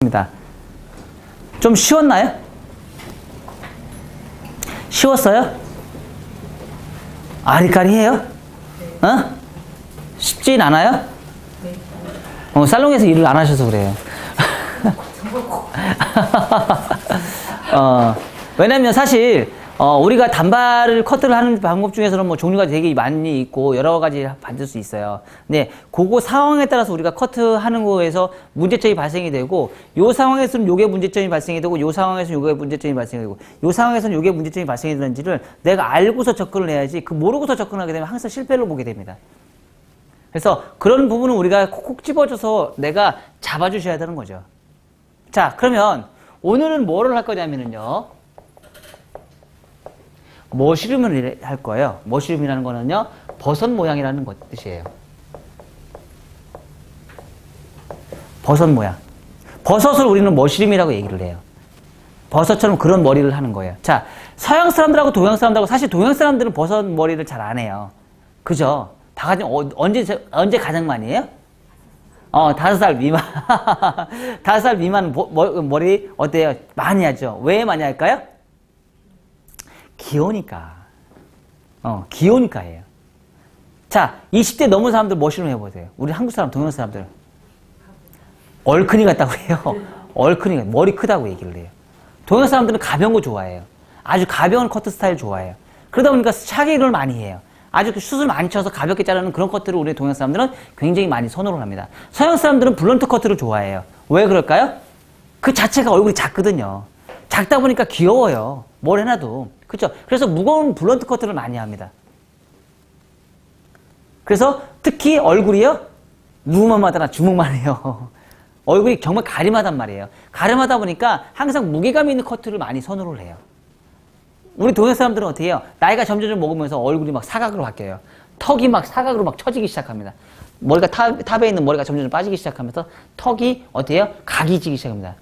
입니다. 좀 쉬웠나요? 쉬웠어요? 아리까리해요? 어? 쉽진 않아요? 살롱에서 일을 안 하셔서 그래요. 왜냐면 사실 우리가 단발을 커트를 하는 방법 중에서는 뭐 종류가 되게 많이 있고 여러 가지 받을 수 있어요. 근데 그거 상황에 따라서 우리가 커트하는 거에서 문제점이 발생이 되고, 요 상황에서는 요게 문제점이 발생이 되고, 요 상황에서는 요게 문제점이 발생이 되고, 요 상황에서는 요게 문제점이 발생이 되는지를 내가 알고서 접근을 해야지, 그 모르고서 접근하게 되면 항상 실패를 보게 됩니다. 그래서 그런 부분은 우리가 콕콕 집어줘서 내가 잡아주셔야 되는 거죠. 자, 그러면 오늘은 뭐를 할 거냐면요, 머시룸을 할 거예요. 머시룸이라는 거는요, 버섯 모양이라는 뜻이에요. 버섯 모양. 버섯을 우리는 머시룸이라고 얘기를 해요. 버섯처럼 그런 머리를 하는 거예요. 자, 서양 사람들하고 동양 사람들하고, 사실 동양 사람들은 버섯 머리를 잘 안 해요. 그죠? 다 가진, 언제 가장 많이 해요? 5살 미만. 5살 미만 머리 어때요? 많이 하죠. 왜 많이 할까요? 귀여우니까. 귀여우니까예요. 자, 20대 넘은 사람들 머시룸 해보세요. 우리 한국 사람, 동양 사람들. 얼큰이 같다고 해요. 얼큰이, 머리 크다고 얘기를 해요. 동양 사람들은 가벼운 거 좋아해요. 아주 가벼운 커트 스타일 좋아해요. 그러다 보니까 샤기를 많이 해요. 아주 숱을 많이 쳐서 가볍게 자르는 그런 커트를 우리 동양 사람들은 굉장히 많이 선호를 합니다. 서양 사람들은 블런트 커트를 좋아해요. 왜 그럴까요? 그 자체가 얼굴이 작거든요. 작다 보니까 귀여워요. 뭘 해놔도. 그렇죠? 그래서 무거운 블런트 커트를 많이 합니다. 그래서 특히 얼굴이요, 누구만 마다나 주먹만 해요. 얼굴이 정말 가림하단 말이에요. 가림하다 보니까 항상 무게감 있는 커트를 많이 선호를 해요. 우리 동양 사람들은 어떻게 해요? 나이가 점점 먹으면서 얼굴이 막 사각으로 바뀌어요. 턱이 막 사각으로 막 처지기 시작합니다. 머리가 탑에 있는 머리가 점점 빠지기 시작하면서 턱이 어때요? 각이 지기 시작합니다.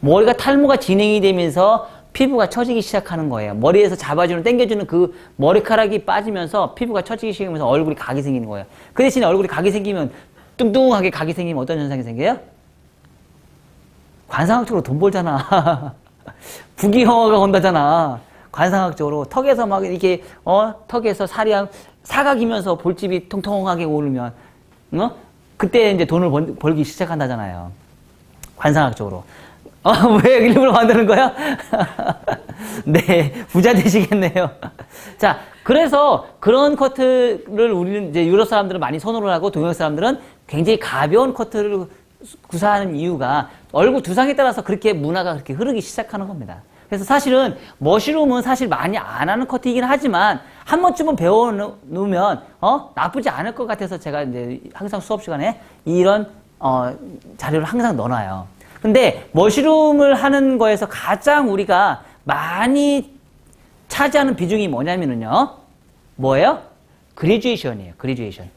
머리가 탈모가 진행이 되면서 피부가 처지기 시작하는 거예요. 머리에서 잡아주는, 당겨주는 그 머리카락이 빠지면서 피부가 처지기 시작하면서 얼굴이 각이 생기는 거예요. 그 대신에 얼굴이 각이 생기면, 뚱뚱하게 각이 생기면 어떤 현상이 생겨요? 관상학적으로 돈 벌잖아. 부귀영화가 온다잖아. 관상학적으로. 턱에서 막 이렇게, 턱에서 살이 사각이면서 볼집이 통통하게 오르면, 그때 이제 돈을 벌기 시작한다잖아요. 관상학적으로. 왜 일부러 만드는 거야? 네, 부자 되시겠네요. 자, 그래서 그런 커트를 우리는 이제 유럽 사람들은 많이 선호를 하고, 동양 사람들은 굉장히 가벼운 커트를 구사하는 이유가 얼굴 두상에 따라서 그렇게 문화가 그렇게 흐르기 시작하는 겁니다. 그래서 사실은 머시룸은 사실 많이 안 하는 커트이긴 하지만 한 번쯤은 배워 놓으면 나쁘지 않을 것 같아서 제가 이제 항상 수업 시간에 이런 자료를 항상 넣어놔요. 근데 머시룸을 하는 거에서 가장 우리가 많이 차지하는 비중이 뭐냐면요, 뭐예요? 그레듀에이션이에요. 그레듀에이션.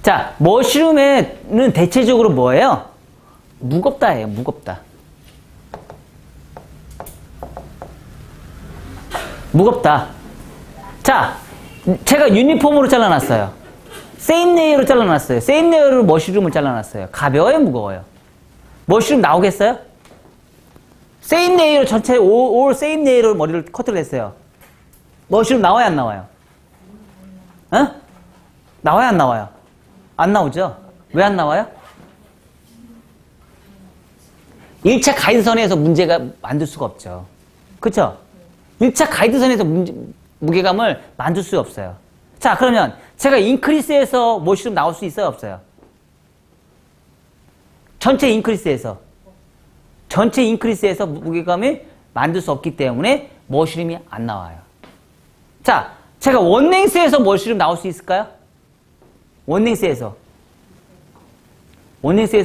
자, 머시룸에는 대체적으로 뭐예요? 무겁다예요. 무겁다. 무겁다. 자, 제가 유니폼으로 잘라놨어요. 세임 레이어로 잘라놨어요. 세임 레이어로 머시룸을 잘라놨어요. 가벼워요? 무거워요? 머시룸 나오겠어요? 세임 레이어로 전체 올 세임 레이어로 머리를 커트를 했어요. 머시룸 나와요? 안 나와요? 나와요? 안 나와요? 안 나오죠? 왜 안 나와요? 1차 가이드선에서 문제가 만들 수가 없죠. 그쵸? 1차 가이드선에서 무게감을 만들 수 없어요. 자, 그러면 제가 인크리스에서 머시룸 나올 수 있어요? 없어요? 전체 인크리스에서 무게감을 만들 수 없기 때문에 머시룸이 안 나와요. 자, 제가 원랭스에서 머시룸 나올 수 있을까요? 원랭스에서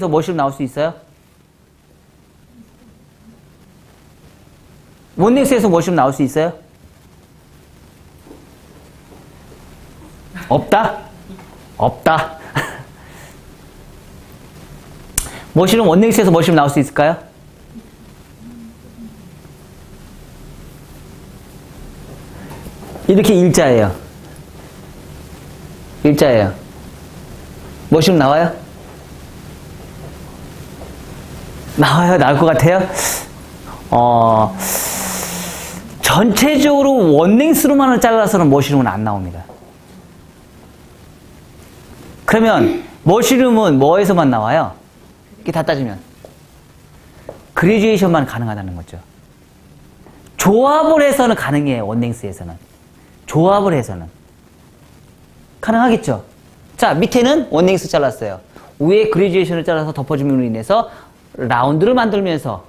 머시룸 나올 수 있어요? 원랭스에서 머시룸 나올 수 있어요? 없다? 없다. 머시룸 원랭스에서 머시룸 나올 수 있을까요? 이렇게 일자예요. 머시룸 나와요? 나와요? 나올 것 같아요? 전체적으로 원랭스로만 잘라서는 머시룸은 안 나옵니다. 그러면 머시룸은 뭐에서만 나와요? 이렇게 다 따지면 그레듀에이션만 가능하다는 거죠. 조합을 해서는 가능해요. 원랭스에서는. 조합을 해서는. 가능하겠죠. 자, 밑에는 원랭스 잘랐어요. 위에 그레듀에이션을 잘라서 덮어줌으로 인해서 라운드를 만들면서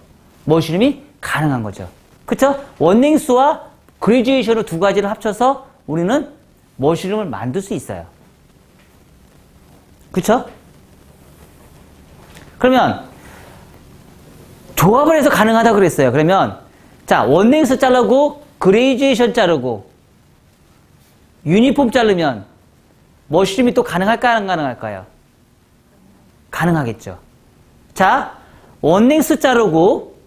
머시룸이 가능한 거죠. 그쵸? 원랭스와 그레듀에이션을 두 가지를 합쳐서 우리는 머시룸을 만들 수 있어요. 그쵸? 그러면 조합을 해서 가능하다고 그랬어요. 그러면 자, 원랭스 자르고 그레듀에이션 자르고 유니폼 자르면 머시룸이 또 가능할까요? 안 가능할까요? 가능하겠죠. 자, 원랭스 자르고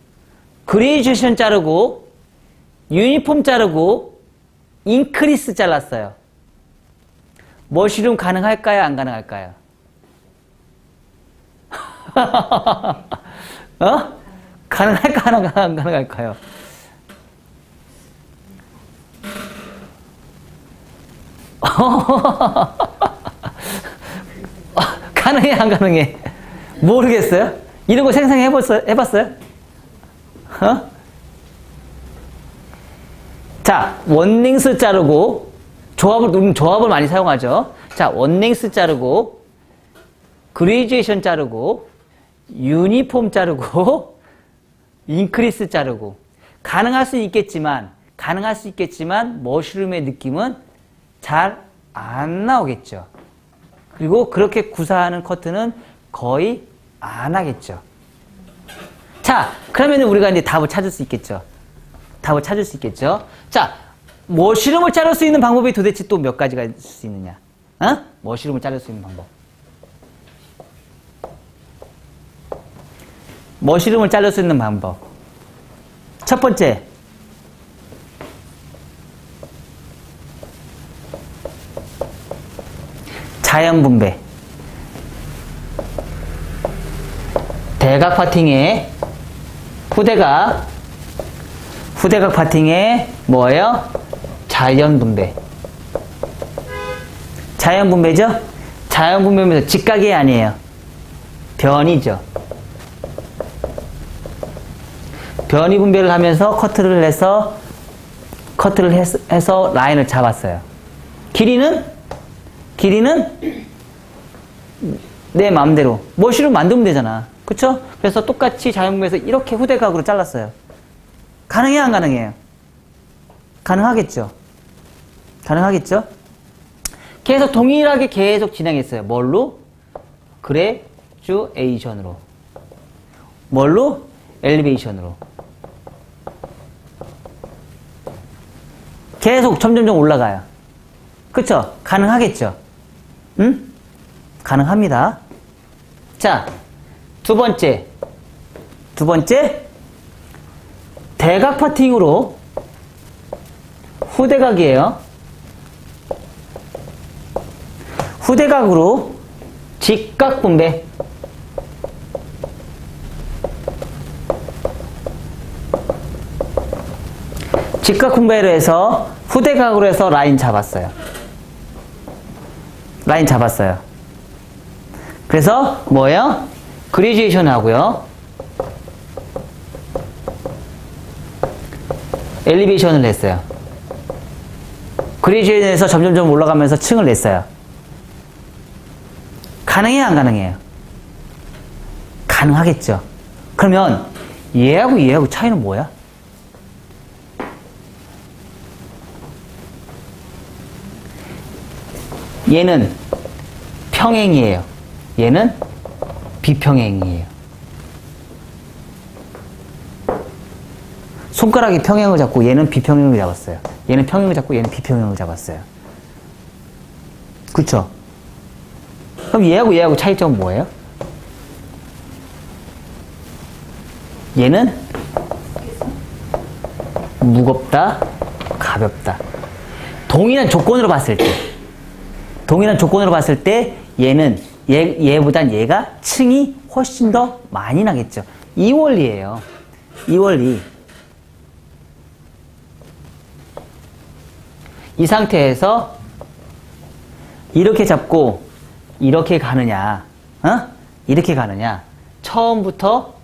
그레듀에이션 자르고 유니폼 자르고 인크리스 잘랐어요. 머시룸 가능할까요? 안 가능할까요? 가능할까? 안 가능할까요? 가능해? 안 가능해? 모르겠어요? 이런 거 해봤어요? 자, 원랭스 자르고 조합을 많이 사용하죠. 자, 원랭스 자르고 그레듀에이션 자르고 유니폼 자르고 인크리스 자르고 가능할 수 있겠지만 머시룸의 느낌은 잘 안 나오겠죠. 그리고 그렇게 구사하는 커트는 거의 안 하겠죠. 자, 그러면 우리가 이제 답을 찾을 수 있겠죠. 자, 머시룸을 자를 수 있는 방법이 도대체 또 몇 가지가 있을 수 있느냐? 머시룸을 자를 수 있는 방법. 머시룸을 자를 수 있는 방법. 첫 번째. 자연분배. 대각 파팅에 후대각 파팅에 뭐예요? 자연분배. 자연분배죠? 자연분배면서 직각이 아니에요. 변이죠. 변이 분배를 하면서 커트를 해서 라인을 잡았어요. 길이는 내 마음대로 머시룸 만들면 되잖아. 그쵸? 그래서 똑같이 자연분배에서 이렇게 후대각으로 잘랐어요. 가능해요? 안 가능해요? 가능하겠죠? 계속 동일하게 계속 진행했어요. 뭘로? 그레듀에이션으로. 뭘로? 엘리베이션으로. 계속 점점점 올라가요. 그쵸? 가능하겠죠? 응? 가능합니다. 자, 두 번째. 대각 파팅으로 후대각이에요. 후대각으로 직각 분배. 직각 분배를 해서 후대각으로 해서 라인 잡았어요. 그래서 뭐예요? 그레듀에이션 하고요. 엘리베이션을 냈어요. 그레듀에이션에서 점점점 올라가면서 층을 냈어요. 가능해요? 안 가능해요? 가능하겠죠. 그러면 얘하고 차이는 뭐야? 얘는 평행이에요. 얘는 비평행이에요. 손가락이 평행을 잡고 얘는 비평행을 잡았어요. 얘는 평행을 잡고 얘는 비평행을 잡았어요. 그쵸? 그럼 얘하고 차이점은 뭐예요? 얘는 무겁다, 가볍다. 동일한 조건으로 봤을 때 얘는 얘보단 얘가 층이 훨씬 더 많이 나겠죠. 이 원리예요. 이 원리. 이 상태에서 이렇게 잡고 이렇게 가느냐, 이렇게 가느냐, 처음부터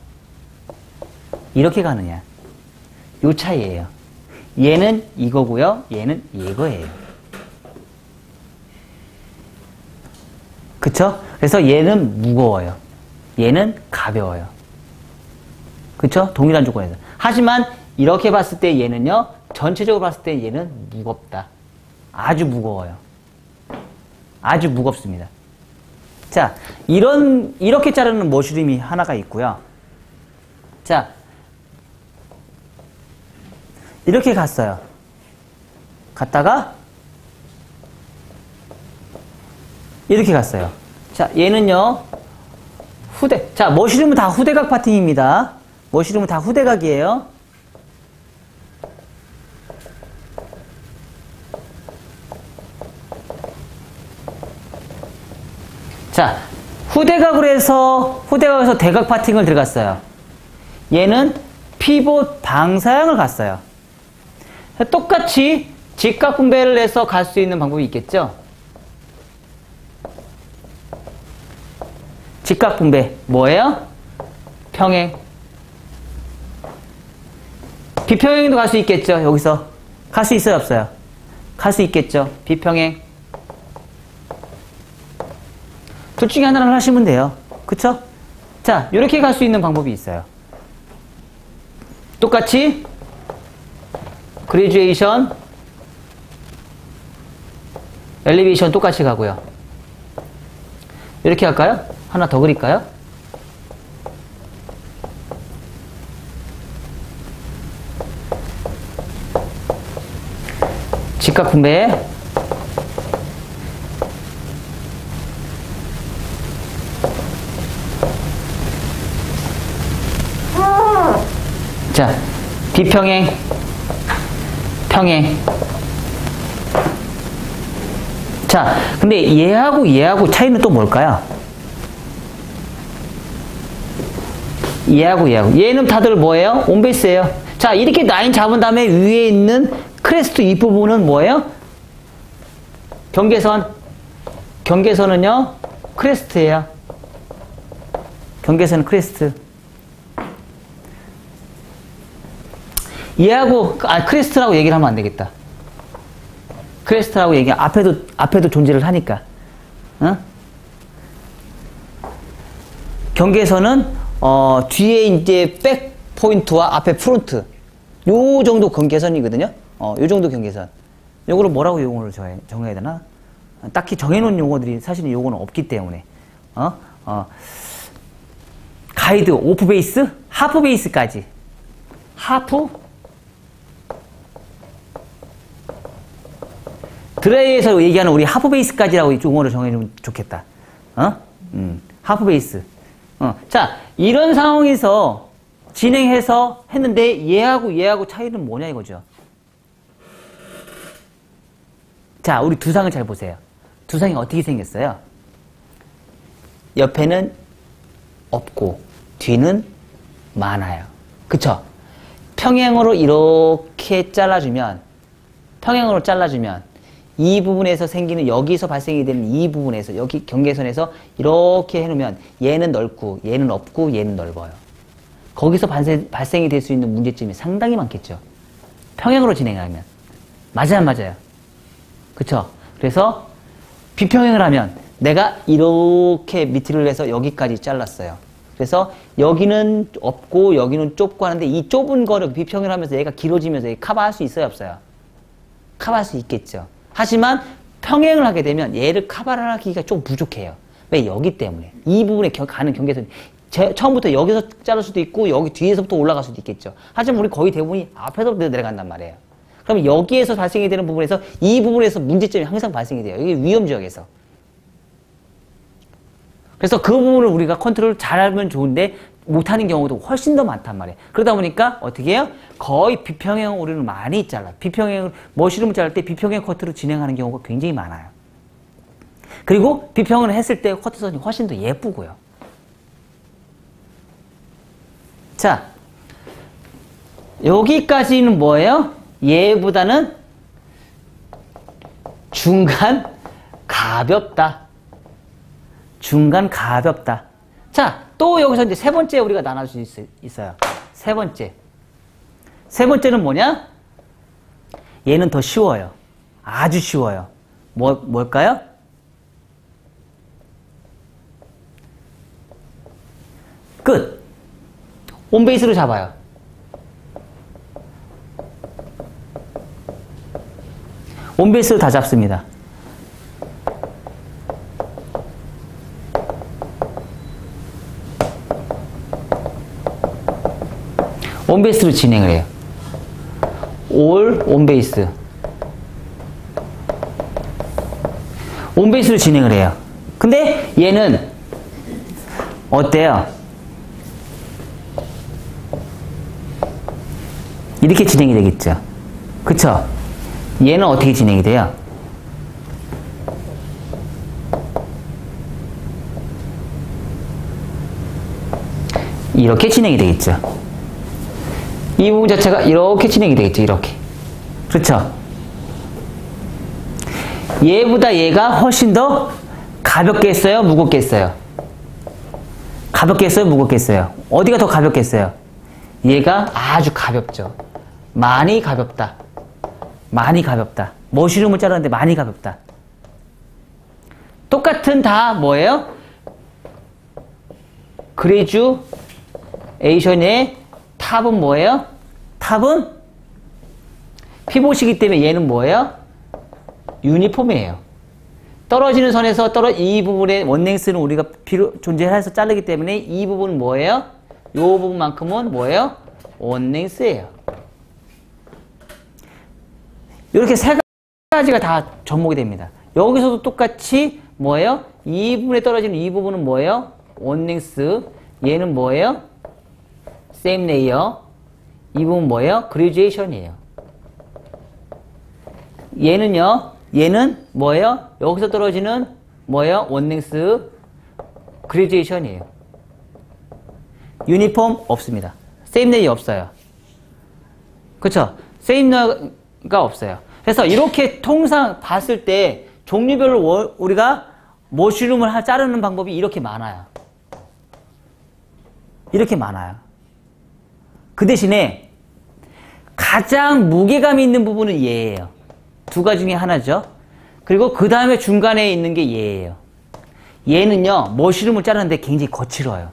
이렇게 가느냐, 요 차이예요. 얘는 이거고요, 얘는 이거예요. 그쵸? 그래서 얘는 무거워요. 얘는 가벼워요. 그쵸? 동일한 조건에서. 하지만 이렇게 봤을 때 얘는요, 전체적으로 봤을 때 얘는 무겁다. 아주 무거워요. 아주 무겁습니다. 자, 이렇게 자르는 머쉬룸이 하나가 있고요. 자, 이렇게 갔어요. 갔다가 이렇게 갔어요. 자, 얘는요, 자, 머쉬룸은 다 후대각 파팅입니다. 머쉬룸은 다 후대각이에요. 자, 후대각에서 대각 파팅을 들어갔어요. 얘는 피봇 방사형을 갔어요. 똑같이 직각 분배를 해서 갈 수 있는 방법이 있겠죠? 직각 분배 뭐예요? 평행. 비평행도 갈 수 있겠죠? 여기서 갈 수 있어요, 없어요? 갈 수 있겠죠? 비평행. 둘 중에 하나를 하시면 돼요. 그쵸? 자, 이렇게 갈 수 있는 방법이 있어요. 똑같이 그레듀에이션, 엘리베이션 똑같이 가고요. 이렇게 할까요? 하나 더 그릴까요? 직각 분배. 자, 비평행, 평행. 자, 근데 얘하고 차이는 또 뭘까요? 얘하고. 얘는 다들 뭐예요? 온베이스예요. 자, 이렇게 라인 잡은 다음에 위에 있는 크레스트 이 부분은 뭐예요? 경계선은요, 크레스트예요. 경계선은 크레스트. 얘하고, 크레스트라고 얘기를 하면 안 되겠다. 크레스트라고 앞에도 존재를 하니까. 경계선은, 뒤에 이제 백 포인트와 앞에 프론트. 요 정도 경계선이거든요. 요 정도 경계선. 요거를 뭐라고 용어를 정해야 되나? 딱히 정해놓은 용어들이 사실은 요거는 없기 때문에. 가이드, 오프 베이스, 하프 베이스까지. 드라이에서 얘기하는 우리 하프 베이스까지라고 용어를 정해주면 좋겠다. 하프 베이스. 자, 이런 상황에서 진행해서 했는데 얘하고 차이는 뭐냐 이거죠. 자, 우리 두상을 잘 보세요. 두상이 어떻게 생겼어요? 옆에는 없고 뒤는 많아요. 그쵸? 평행으로 이렇게 잘라주면 이 부분에서 생기는, 여기서 발생이 되는 이 부분에서, 여기 경계선에서 이렇게 해놓으면 얘는 넓고 얘는 없고 얘는 넓어요. 거기서 발생이 될 수 있는 문제점이 상당히 많겠죠. 평행으로 진행하면. 맞아요, 안 맞아요? 그쵸? 그래서 비평행을 하면 내가 이렇게 밑을 해서 여기까지 잘랐어요. 그래서 여기는 없고 여기는 좁고 하는데 이 좁은 거를 비평행을 하면서 얘가 길어지면서 커버할 수 있어요, 없어요? 커버할 수 있겠죠. 하지만 평행을 하게 되면 얘를 커버를 하기가 좀 부족해요. 왜? 여기 때문에. 이 부분에 가는 경계선이 처음부터 여기서 자를 수도 있고 여기 뒤에서부터 올라갈 수도 있겠죠. 하지만 우리 거의 대부분이 앞에서부터 내려간단 말이에요. 그럼 여기에서 발생이 되는 부분에서 이 부분에서 문제점이 항상 발생이 돼요. 이게 위험지역에서. 그래서 그 부분을 우리가 컨트롤을 잘하면 좋은데 못하는 경우도 훨씬 더 많단 말이에요. 그러다 보니까 어떻게 해요? 거의 비평행 오류를 많이 잘라. 머쉬룸을 자를 때 비평행 커트로 진행하는 경우가 굉장히 많아요. 그리고 비평을 했을 때 커트선이 훨씬 더 예쁘고요. 자, 여기까지는 뭐예요? 얘보다는 중간 가볍다. 중간 가볍다. 자, 또 여기서 이제 세 번째 우리가 나눠줄 수 있어요. 세 번째. 세 번째는 뭐냐? 얘는 더 쉬워요. 아주 쉬워요. 뭘까요? 끝. 온베이스로 잡아요. 온베이스로 다 잡습니다. 온베이스로 진행을 해요. 올 온베이스. 온베이스로 진행을 해요. 근데 얘는 어때요? 이렇게 진행이 되겠죠. 그쵸? 얘는 어떻게 진행이 돼요? 이렇게 진행이 되겠죠. 이 부분 자체가 이렇게 진행이 되겠죠. 이렇게. 그렇죠? 얘보다 얘가 훨씬 더 가볍게 했어요? 무겁게 했어요? 가볍게 했어요? 무겁게 했어요? 어디가 더 가볍게 했어요? 얘가 아주 가볍죠. 많이 가볍다. 많이 가볍다. 머시룸을 자르는데 많이 가볍다. 똑같은 다 뭐예요? 그레듀에이션의 탑은 뭐예요? 탑은 피봇이기 때문에 얘는 뭐예요? 유니폼이에요. 떨어지는 선에서 이 부분의 원랭스는 우리가 존재해서 자르기 때문에 이 부분은 뭐예요? 이 부분만큼은 뭐예요? 원랭스예요. 이렇게 세 가지가 다 접목이 됩니다. 여기서도 똑같이 뭐예요? 이 부분에 떨어지는 이 부분은 뭐예요? 원랭스. 얘는 뭐예요? same layer. 이 부분 뭐예요? graduation이에요. 얘는요, 얘는 뭐예요? 여기서 떨어지는 뭐예요? 원랭스 graduation이에요. 유니폼 없습니다. same layer 없어요. 그쵸? same layer가 없어요. 그래서 이렇게 통상 봤을 때 종류별로 우리가 머쉬룸을 자르는 방법이 이렇게 많아요. 이렇게 많아요. 그 대신에 가장 무게감이 있는 부분은 얘예요. 두 가지 중에 하나죠. 그리고 그 다음에 중간에 있는 게 얘예요. 얘는요, 머쉬룸을 자르는데 굉장히 거칠어요.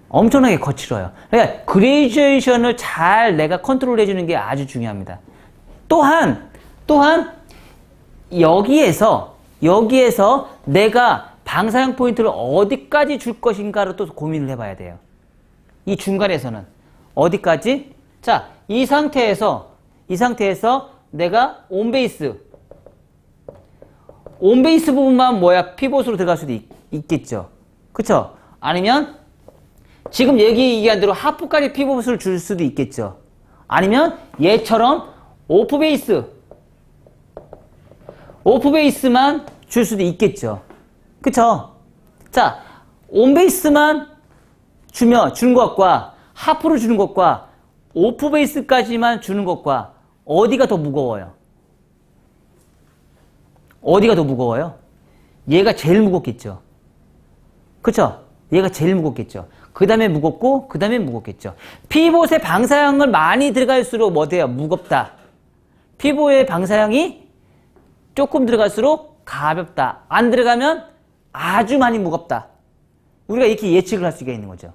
엄청나게 거칠어요. 그러니까 그레이제이션을 잘 내가 컨트롤 해주는 게 아주 중요합니다. 또한 여기에서 내가 방사형 포인트를 어디까지 줄 것인가를 또 고민을 해봐야 돼요. 이 중간에서는 어디까지? 자, 이 상태에서 내가 온베이스 부분만 뭐야? 피봇으로 들어갈 수도 있겠죠. 그쵸? 아니면 지금 얘기한 대로 하프까지 피봇을 줄 수도 있겠죠. 아니면 얘처럼 오프베이스만 줄 수도 있겠죠. 그쵸? 자, 온베이스만 주는 것과 하프를 주는 것과 오프베이스까지만 주는 것과 어디가 더 무거워요? 어디가 더 무거워요? 얘가 제일 무겁겠죠. 그쵸? 얘가 제일 무겁겠죠. 그 다음에 무겁고 그 다음에 무겁겠죠. 피봇의 방사형을 많이 들어갈수록 뭐 돼요? 무겁다. 피봇의 방사형이 조금 들어갈수록 가볍다. 안 들어가면 아주 많이 무겁다. 우리가 이렇게 예측을 할 수가 있는 거죠.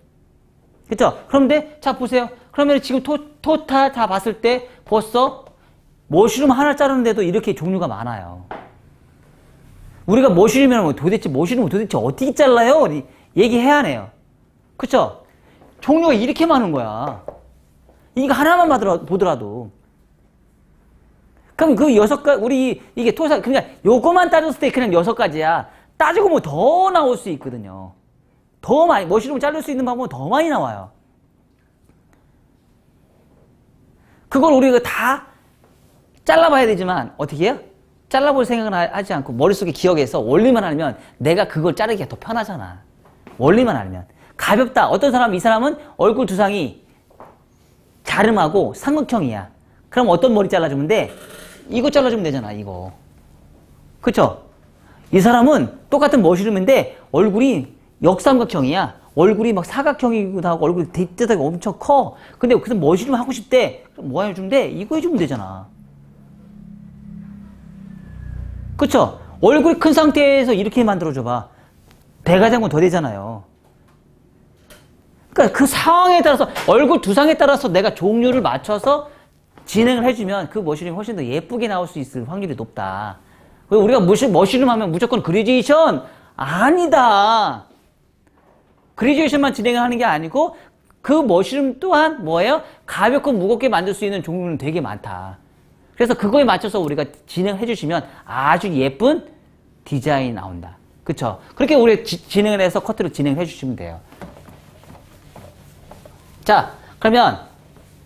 그쵸? 그런데 자 보세요. 그러면 지금 토탈 다 봤을 때 벌써 머쉬룸 하나 자르는데도 이렇게 종류가 많아요. 우리가 머쉬룸이라면 도대체 어떻게 잘라요? 얘기해야 하네요. 그쵸? 종류가 이렇게 많은 거야. 이거 하나만 보더라도. 그럼 그 6가지, 우리 이게 그러니까 요거만 따졌을 때 그냥 6가지야. 따지고 뭐 더 나올 수 있거든요. 더 많이, 머쉬룸을 자를 수 있는 방법은 더 많이 나와요. 그걸 우리가 다 잘라봐야 되지만, 어떻게 해요? 잘라볼 생각은 하지 않고 머릿속에 기억해서 원리만 알면 내가 그걸 자르기가 더 편하잖아. 원리만 알면. 가볍다. 어떤 사람은 이 사람은 얼굴 두상이 자름하고 삼각형이야. 그럼 어떤 머리 잘라주면 돼? 이거 잘라주면 되잖아. 이거. 그쵸? 이 사람은 똑같은 머시룸인데 얼굴이 역삼각형이야. 얼굴이 막 사각형이기도 하고 얼굴이 대뜻하게 엄청 커. 근데 그래서 머시룸 하고 싶대. 뭐 해주면 돼? 이거 해주면 되잖아. 그쵸? 얼굴이 큰 상태에서 이렇게 만들어줘봐. 배가 장군 더 되잖아요. 그러니까 그 상황에 따라서 얼굴 두상에 따라서 내가 종류를 맞춰서 진행을 해주면 그 머시룸이 훨씬 더 예쁘게 나올 수 있을 확률이 높다. 왜 우리가 머시룸 하면 무조건 그레듀에이션? 아니다. 그레듀에이션만 진행을 하는 게 아니고 그 머시룸 또한 뭐예요? 가볍고 무겁게 만들 수 있는 종류는 되게 많다. 그래서 그거에 맞춰서 우리가 진행해 주시면 아주 예쁜 디자인이 나온다. 그쵸? 그렇게 우리 진행을 해서 커트를 진행해 주시면 돼요. 자, 그러면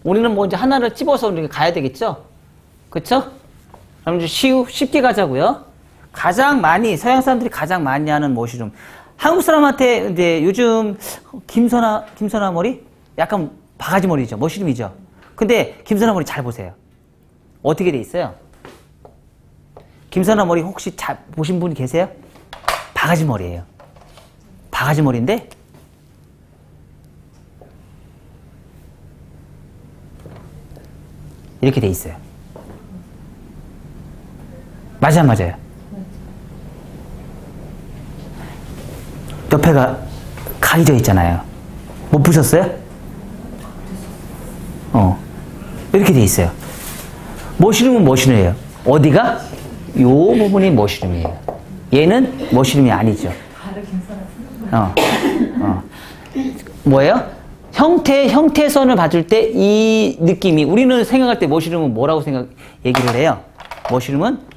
우리는 뭐 이제 하나를 찝어서 이렇게 가야 되겠죠? 그쵸? 그럼 이제 쉽게 가자고요. 가장 많이, 서양 사람들이 가장 많이 하는 머시룸. 한국 사람한테 이제 요즘 김선아 머리? 약간 바가지 머리죠. 머시룸이죠. 근데 김선아 머리 잘 보세요. 어떻게 돼 있어요? 김선아 머리 혹시 잘 보신 분 계세요? 바가지 머리예요. 바가지 머리인데 이렇게 돼 있어요. 맞아요, 맞아요. 옆에가 각이져 있잖아요. 못 보셨어요? 이렇게 돼 있어요. 머시룸은 머시룸이에요. 어디가? 요 부분이 머시룸이에요. 얘는 머시룸이 아니죠. 뭐예요? 형태선을 봐줄 때 이 느낌이, 우리는 생각할 때 머시룸은 뭐라고 얘기를 해요? 머시룸은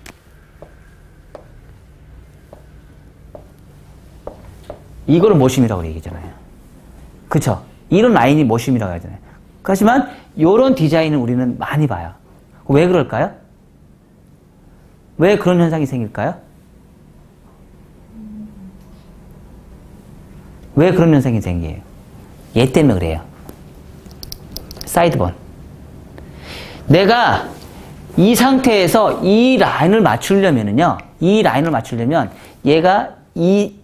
이거를 머시룸이라고 얘기하잖아요. 그쵸? 이런 라인이 머시룸이라고 하잖아요. 하지만 이런 디자인은 우리는 많이 봐요. 왜 그럴까요? 왜 그런 현상이 생길까요? 왜 그런 현상이 생겨요? 얘 때문에 그래요. 사이드본. 내가 이 상태에서 이 라인을 맞추려면은요, 얘가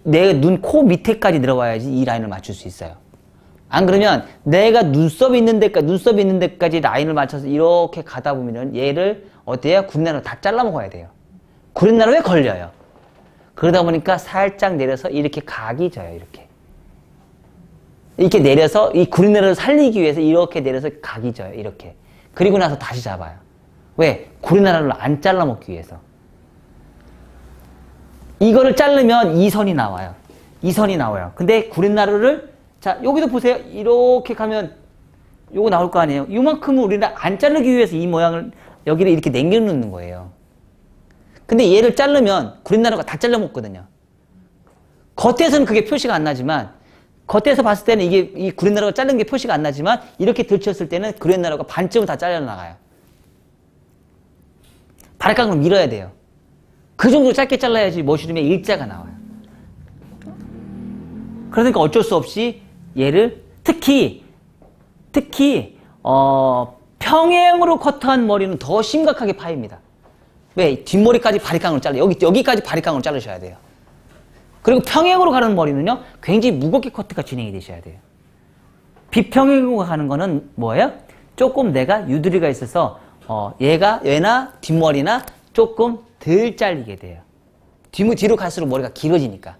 내 눈, 코 밑에까지 들어와야지 이 라인을 맞출 수 있어요. 안 그러면 내가 눈썹 있는 데까지 라인을 맞춰서 이렇게 가다 보면은 얘를 어때요? 구렛나루 다 잘라 먹어야 돼요. 구렛나루에 걸려요. 그러다 보니까 살짝 내려서 이렇게 각이 져요. 이렇게 내려서 이 구렛나루를 살리기 위해서 이렇게 내려서 각이 져요. 이렇게. 그리고 나서 다시 잡아요. 왜? 구렛나루를 안 잘라 먹기 위해서. 이거를 자르면 이 선이 나와요. 근데 구렛나루를, 자, 여기도 보세요. 이렇게 가면 요거 나올 거 아니에요. 이만큼은 우리는 안 자르기 위해서 이 모양을 여기를 이렇게 남겨놓는 거예요. 근데 얘를 자르면 구렛나루가 다 잘라 먹거든요. 겉에서는 그게 표시가 안 나지만, 겉에서 봤을 때는 이게 이 구렛나루가 자른 게 표시가 안 나지만, 이렇게 들쳤을 때는 구렛나루가 반쯤은 다 잘려나가요. 바리깡으로 밀어야 돼요. 그 정도 짧게 잘라야지 머시룸의 일자가 나와요. 그러니까 어쩔 수 없이 얘를 특히 평행으로 커트한 머리는 더 심각하게 파입니다. 왜? 뒷머리까지 바리깡으로 잘라요. 여기까지 바리깡으로 자르셔야 돼요. 그리고 평행으로 가는 머리는요, 굉장히 무겁게 커트가 진행이 되셔야 돼요. 비평행으로 가는 거는 뭐예요? 조금 내가 유두리가 있어서 얘나 뒷머리나 조금 덜 잘리게 돼요. 뒤로 갈수록 머리가 길어지니까.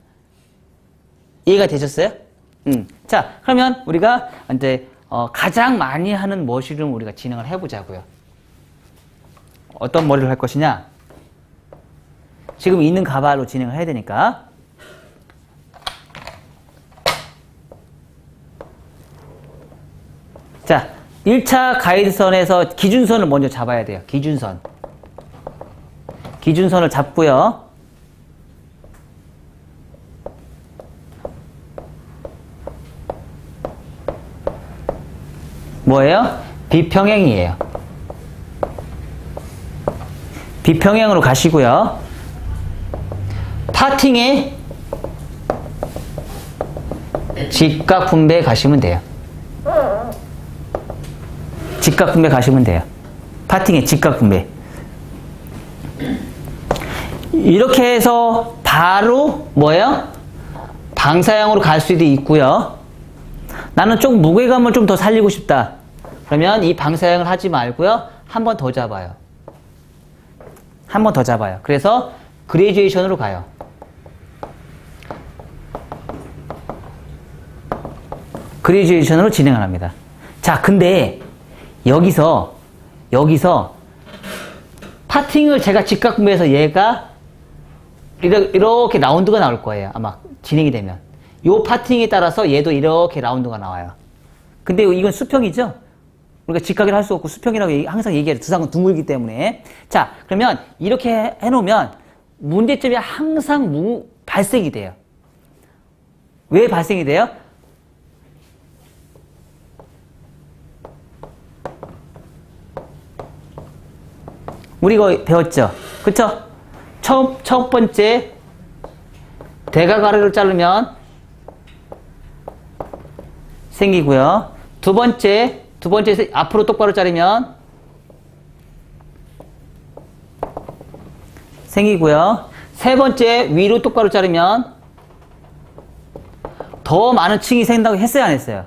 이해가 되셨어요? 자, 그러면 우리가 이제 가장 많이 하는 머시룸 우리가 진행을 해보자고요. 어떤 머리를 할 것이냐? 지금 있는 가발로 진행을 해야 되니까. 자, 1차 가이드선에서 기준선을 먼저 잡아야 돼요. 기준선을 잡고요. 뭐예요? 비평행이에요. 비평형으로 가시고요. 파팅에 직각 분배 가시면 돼요. 직각 분배 가시면 돼요. 파팅에 직각 분배. 이렇게 해서 바로 뭐예요? 방사형으로 갈 수도 있고요. 나는 좀 무게감을 좀 더 살리고 싶다. 그러면 이 방사형을 하지 말고요. 한 번 더 잡아요. 한 번 더 잡아요. 그래서 그레듀에이션으로 가요. 그레듀에이션으로 진행을 합니다. 자, 근데 여기서 파팅을 제가 직각 분배해서 얘가 이렇게 라운드가 나올 거예요. 아마 진행이 되면. 요 파팅에 따라서 얘도 이렇게 라운드가 나와요. 근데 이건 수평이죠? 우리가 직각이라 할 수 없고 수평이라고 항상 얘기해요. 두상은 둥글기 때문에. 자, 그러면 이렇게 해놓으면 문제점이 항상 발생이 돼요. 왜 발생이 돼요? 우리 이거 배웠죠? 그쵸? 첫 번째 대각아래로 자르면 생기고요. 두 번째 앞으로 똑바로 자르면 생기고요. 세 번째 위로 똑바로 자르면 더 많은 층이 생긴다고 했어요, 안 했어요?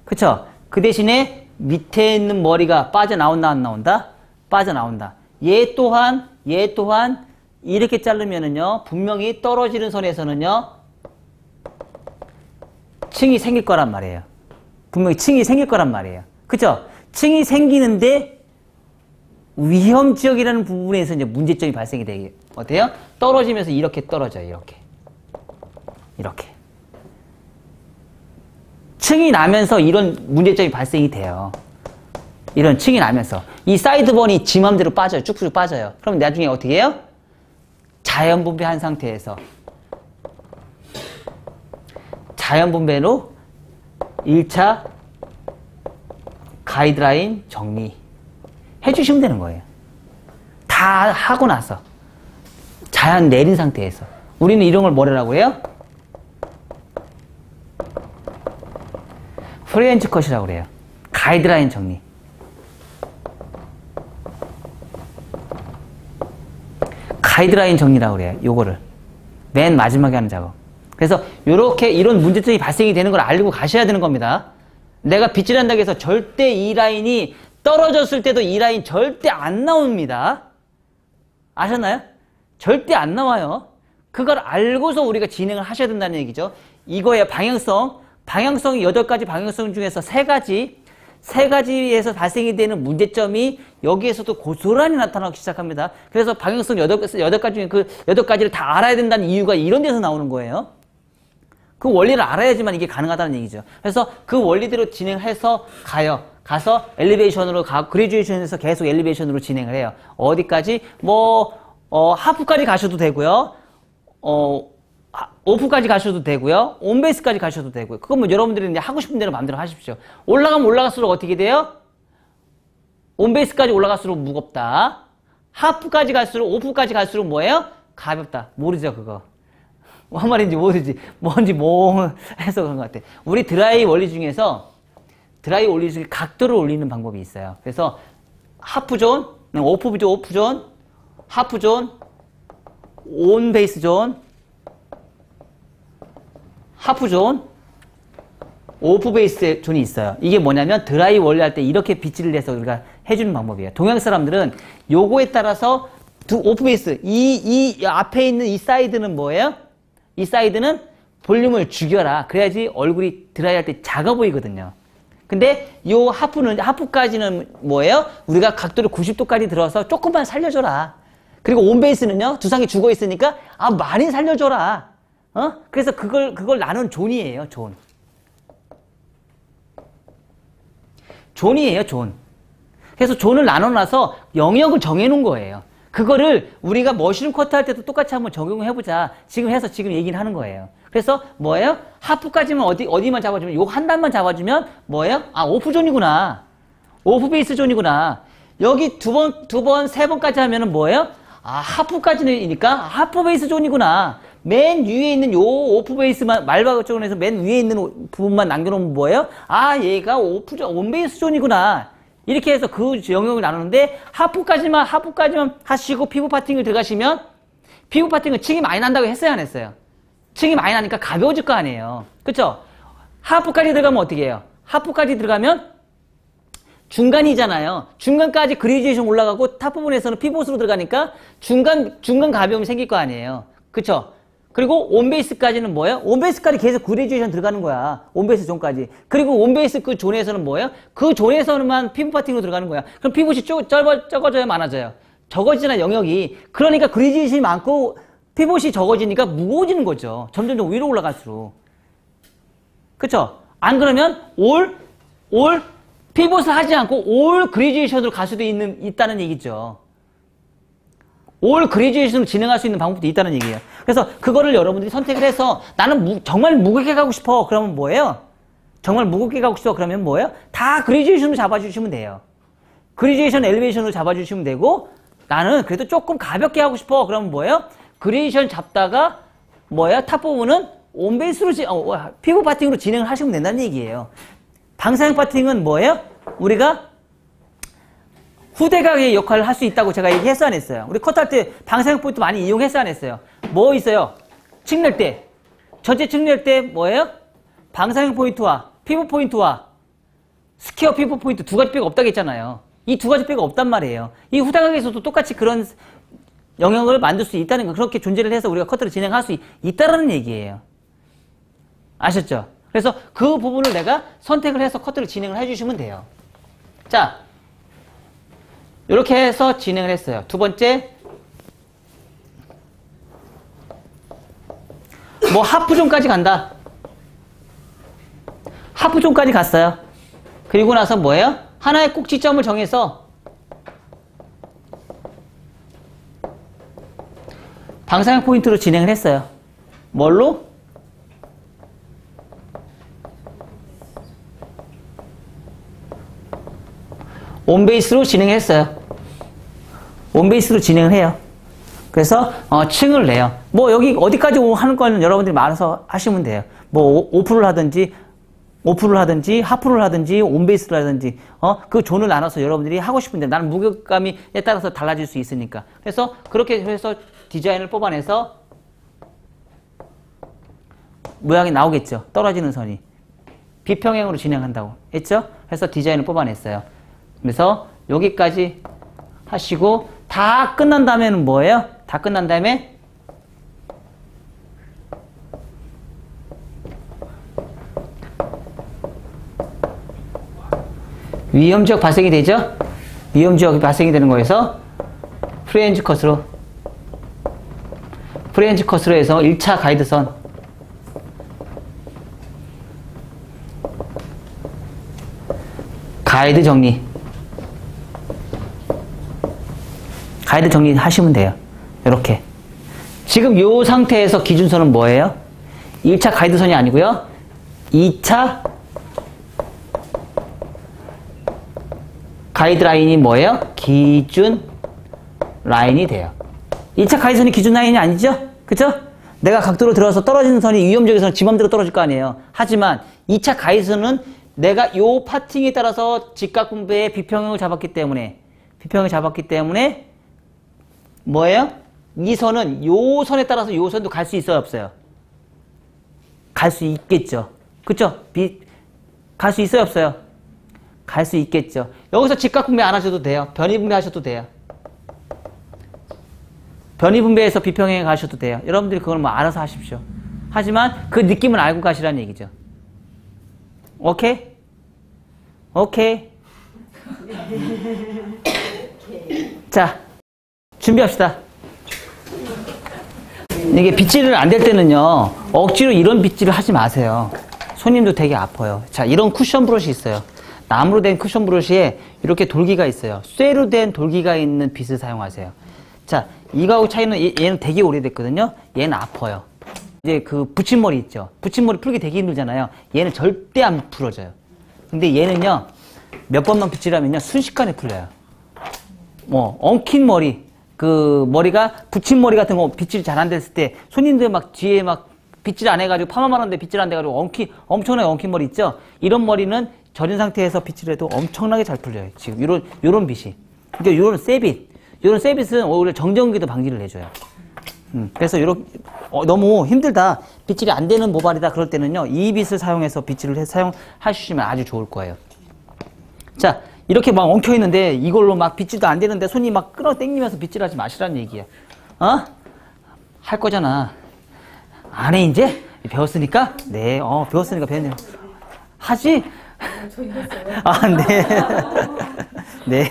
그쵸? 그 대신에 밑에 있는 머리가 빠져나온다, 안 나온다? 빠져나온다. 얘 또한 이렇게 자르면은요, 분명히 떨어지는 선에서는요, 층이 생길 거란 말이에요. 분명히 층이 생길 거란 말이에요. 그쵸? 층이 생기는데 위험 지역이라는 부분에서 이제 문제점이 발생이 되게, 어때요? 떨어지면서 이렇게 떨어져요, 이렇게. 층이 나면서 이런 문제점이 발생이 돼요. 이런 층이 나면서. 이 사이드본이 지 맘대로 빠져요. 쭉쭉 빠져요. 그럼 나중에 어떻게 해요? 자연 분배한 상태에서 자연 분배로 1차 가이드라인 정리 해주시면 되는 거예요. 다 하고 나서 자연 내린 상태에서. 우리는 이런 걸 뭐라고 해요? 프렌치 컷이라고 그래요. 가이드라인 정리. 가이드라인 정리라고 그래요. 요거를 맨 마지막에 하는 작업. 그래서 요렇게 이런 문제점이 발생이 되는 걸 알고 가셔야 되는 겁니다. 내가 빗질한다고 해서 절대 이 라인이 떨어졌을 때도 이 라인 절대 안 나옵니다. 아셨나요? 절대 안 나와요. 그걸 알고서 우리가 진행을 하셔야 된다는 얘기죠. 이거의 방향성이 8가지 방향성 중에서 3가지에서 발생이 되는 문제점이 여기에서도 고스란히 나타나기 시작합니다. 그래서 방향성 8가지 중에 그 8가지를 다 알아야 된다는 이유가 이런 데서 나오는 거예요. 그 원리를 알아야지만 이게 가능하다는 얘기죠. 그래서 그 원리대로 진행해서 가요. 가서 엘리베이션으로 그레듀에이션에서 계속 엘리베이션으로 진행을 해요. 어디까지? 하프까지 가셔도 되고요. 오프까지 가셔도 되고요. 온베이스까지 가셔도 되고요. 그건 뭐 여러분들이 이제 하고 싶은 대로 마음대로 하십시오. 올라가면 올라갈수록 어떻게 돼요? 온베이스까지 올라갈수록 무겁다. 하프까지 갈수록, 오프까지 갈수록 뭐예요? 가볍다. 모르죠, 그거. 뭔 말인지 모르지. 뭔지 해서 그런 것 같아. 우리 드라이 원리 중에 각도를 올리는 방법이 있어요. 그래서 하프존, 오프존, 하프존, 온베이스존, 하프존, 오프베이스 존이 있어요. 이게 뭐냐면 드라이 원리 할 때 이렇게 빗질을 해서 우리가 해주는 방법이에요. 동양 사람들은 요거에 따라서 오프베이스, 이 앞에 있는 이 사이드는 뭐예요? 이 사이드는 볼륨을 죽여라. 그래야지 얼굴이 드라이 할 때 작아 보이거든요. 근데 요 하프까지는 뭐예요? 우리가 각도를 90도까지 들어서 조금만 살려줘라. 그리고 온베이스는요, 두상이 죽어 있으니까, 많이 살려줘라. 그래서 그걸 나눈 존이에요, 존. 존이에요, 존. 그래서 존을 나눠놔서 영역을 정해놓은 거예요. 그거를 우리가 머쉬룸 커트 할 때도 똑같이 한번 적용해보자. 지금 얘기를 하는 거예요. 그래서 뭐예요? 하프까지만 어디만 잡아주면, 요 한 단만 잡아주면 뭐예요? 오프존이구나. 오프베이스 존이구나. 여기 두 번, 세 번까지 하면은 뭐예요? 아, 하프까지니까 하프 베이스 존이구나. 맨 위에 있는 요 오프 베이스만, 말바 쪽에서 맨 위에 있는 부분만 남겨놓으면 뭐예요? 아, 얘가 온 베이스 존이구나. 이렇게 해서 그 영역을 나누는데, 하프까지만 하시고 피부 파팅을 들어가시면, 피부 파팅은 층이 많이 난다고 했어요, 안 했어요? 층이 많이 나니까 가벼워질 거 아니에요. 그쵸? 하프까지 들어가면 어떻게 해요? 하프까지 들어가면 중간이잖아요. 중간까지 그레듀에이션 올라가고 탑 부분에서는 피봇으로 들어가니까 중간 가벼움이 생길 거 아니에요. 그쵸? 그리고 온베이스까지는 뭐예요? 온베이스까지 계속 그레듀에이션 들어가는 거야. 온베이스 존까지. 그리고 온베이스 그 존에서는 뭐예요? 그 존에서만 피부 파팅으로 들어가는 거야. 그럼 피봇이 적어져요, 많아져요? 적어지잖아, 영역이. 그러니까 그레듀에이션이 많고 피봇이 적어지니까 무거워지는 거죠. 점점 위로 올라갈수록. 그쵸? 안 그러면 피봇을 하지 않고 올 그레듀에이션으로 갈 수도 있다는 얘기죠. 올 그레듀에이션으로 진행할 수 있는 방법도 있다는 얘기예요. 그래서 그거를 여러분들이 선택을 해서 나는 정말 무겁게 가고 싶어. 그러면 뭐예요? 정말 무겁게 가고 싶어. 그러면 뭐예요? 다 그레듀에이션으로 잡아주시면 돼요. 그레듀에이션 엘리베이션으로 잡아주시면 되고, 나는 그래도 조금 가볍게 하고 싶어. 그러면 뭐예요? 그레듀에이션 잡다가 뭐예요? 탑 부분은 온베이스로 피부 파팅으로 진행을 하시면 된다는 얘기예요. 방사형 파팅은 뭐예요? 우리가 후대각의 역할을 할 수 있다고 제가 얘기했어, 안 했어요? 우리 컷할 때 방사형 포인트 많이 이용했어, 안 했어요? 뭐 있어요? 층낼 때. 전체 층낼 때 뭐예요? 방사형 포인트와 피부 포인트와 스퀘어 피부 포인트 두 가지 빼고 없다고 했잖아요. 이 두 가지 빼고 없단 말이에요. 이 후대각에서도 똑같이 그런 영역을 만들 수 있다는 거, 그렇게 존재를 해서 우리가 커트를 진행할 수 있다라는 얘기예요. 아셨죠? 그래서 그 부분을 내가 선택을 해서 커트를 진행을 해주시면 돼요. 자, 이렇게 해서 진행을 했어요. 두 번째, 뭐 하프존까지 간다. 하프존까지 갔어요. 그리고 나서 뭐예요? 하나의 꼭지점을 정해서 방사형 포인트로 진행을 했어요. 뭘로? 온베이스로 진행했어요. 온베이스로 진행을 해요. 그래서 층을 내요. 뭐 여기 어디까지 하는 거는 여러분들이 알아서 하시면 돼요. 뭐 오프를 하든지 하프를 하든지 온베이스를 하든지 그 존을 나눠서 여러분들이 하고 싶은데, 나는 무게감에 따라서 달라질 수 있으니까. 그래서 그렇게 해서 디자인을 뽑아내서 모양이 나오겠죠. 떨어지는 선이 비평행으로 진행한다고 했죠. 그래서 디자인을 뽑아냈어요. 그래서 여기까지 하시고 다 끝난 다음에는 뭐예요? 다 끝난 다음에 위험지역 발생이 되죠? 위험지역이 발생이 되는 거에서 프레임즈 컷으로 해서 1차 가이드선 가이드 정리하시면 돼요. 이렇게. 지금 이 상태에서 기준선은 뭐예요? 1차 가이드선이 아니고요. 2차 가이드라인이 뭐예요? 기준 라인이 돼요. 2차 가이드선이 기준 라인이 아니죠? 그쵸? 내가 각도로 들어서 떨어지는 선이 위험지역에서는 지 맘대로 떨어질 거 아니에요. 하지만 2차 가이드선은 내가 요 파팅에 따라서 직각분배의 비평형을 잡았기 때문에 뭐예요? 이 선은 요 선에 따라서 요 선도 갈 수 있어요, 없어요? 갈 수 있겠죠. 그쵸? 갈 수 있어요, 없어요? 갈 수 있겠죠. 여기서 직각분배 안 하셔도 돼요. 변이분배 하셔도 돼요. 변이분배해서 비평행에 가셔도 돼요. 여러분들이 그걸 뭐 알아서 하십시오. 하지만 그 느낌을 알고 가시라는 얘기죠. 오케이? 오케이. 자, 준비합시다. 이게 빗질을 안 될 때는요, 억지로 이런 빗질을 하지 마세요. 손님도 되게 아파요. 자, 이런 쿠션 브러쉬 있어요. 나무로 된 쿠션 브러쉬에 이렇게 돌기가 있어요. 쇠로 된 돌기가 있는 빗을 사용하세요. 자, 이거하고 차이는 얘는 되게 오래됐거든요. 얘는 아파요. 이제 그 붙임머리 있죠. 붙임머리 풀기 되게 힘들잖아요. 얘는 절대 안 풀어져요. 근데 얘는요, 몇 번만 빗질하면요, 순식간에 풀려요. 엉킨 머리, 그 머리가 붙임머리 같은 거 빗질 잘 안 됐을 때 손님들 막 뒤에 막 빗질 안 해가지고 파마만 하는데 빗질 안 돼가지고 엄청나게 엉킨 머리 있죠? 이런 머리는 절인 상태에서 빗질해도 엄청나게 잘 풀려요. 지금 요런 빗이. 그러니까 요런 요런 쇠빗은 오히려 정전기도 방지를 해줘요. 그래서 너무 힘들다, 빗질이 안 되는 모발이다 그럴 때는요, 이 빗을 사용해서 빗질을 사용하시면 아주 좋을 거예요. 자, 이렇게 막 엉켜 있는데 이걸로 막 빗질도 안 되는데 손이 막 끌어 당기면서 빗질하지 마시라는 얘기야. 할 거잖아. 안 해 이제? 배웠으니까? 네, 배웠으니까 배웠네요. 하지? 저 이랬어요. 아, 네. 네.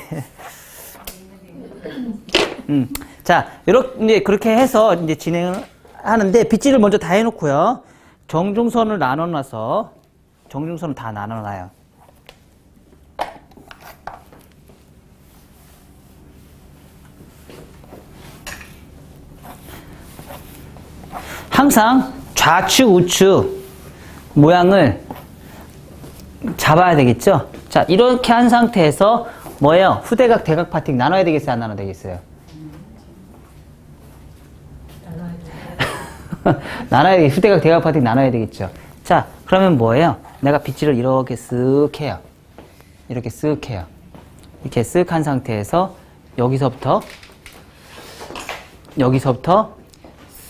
자, 이제 그렇게 해서 이제 진행을 하는데, 빗질을 먼저 다 해놓고요. 정중선을 나눠놔서, 정중선을 다 나눠놔요. 항상 좌측, 우측 모양을 잡아야 되겠죠? 자, 이렇게 한 상태에서 뭐예요? 후대각, 대각 파팅 나눠야 되겠어요? 안 나눠야 되겠어요? 나눠야 되겠죠. 후대각, 대각 파팅 나눠야 되겠죠. 자, 그러면 뭐예요? 내가 빗질을 이렇게 쓱 해요. 이렇게 쓱 해요. 이렇게 쓱 한 상태에서 여기서부터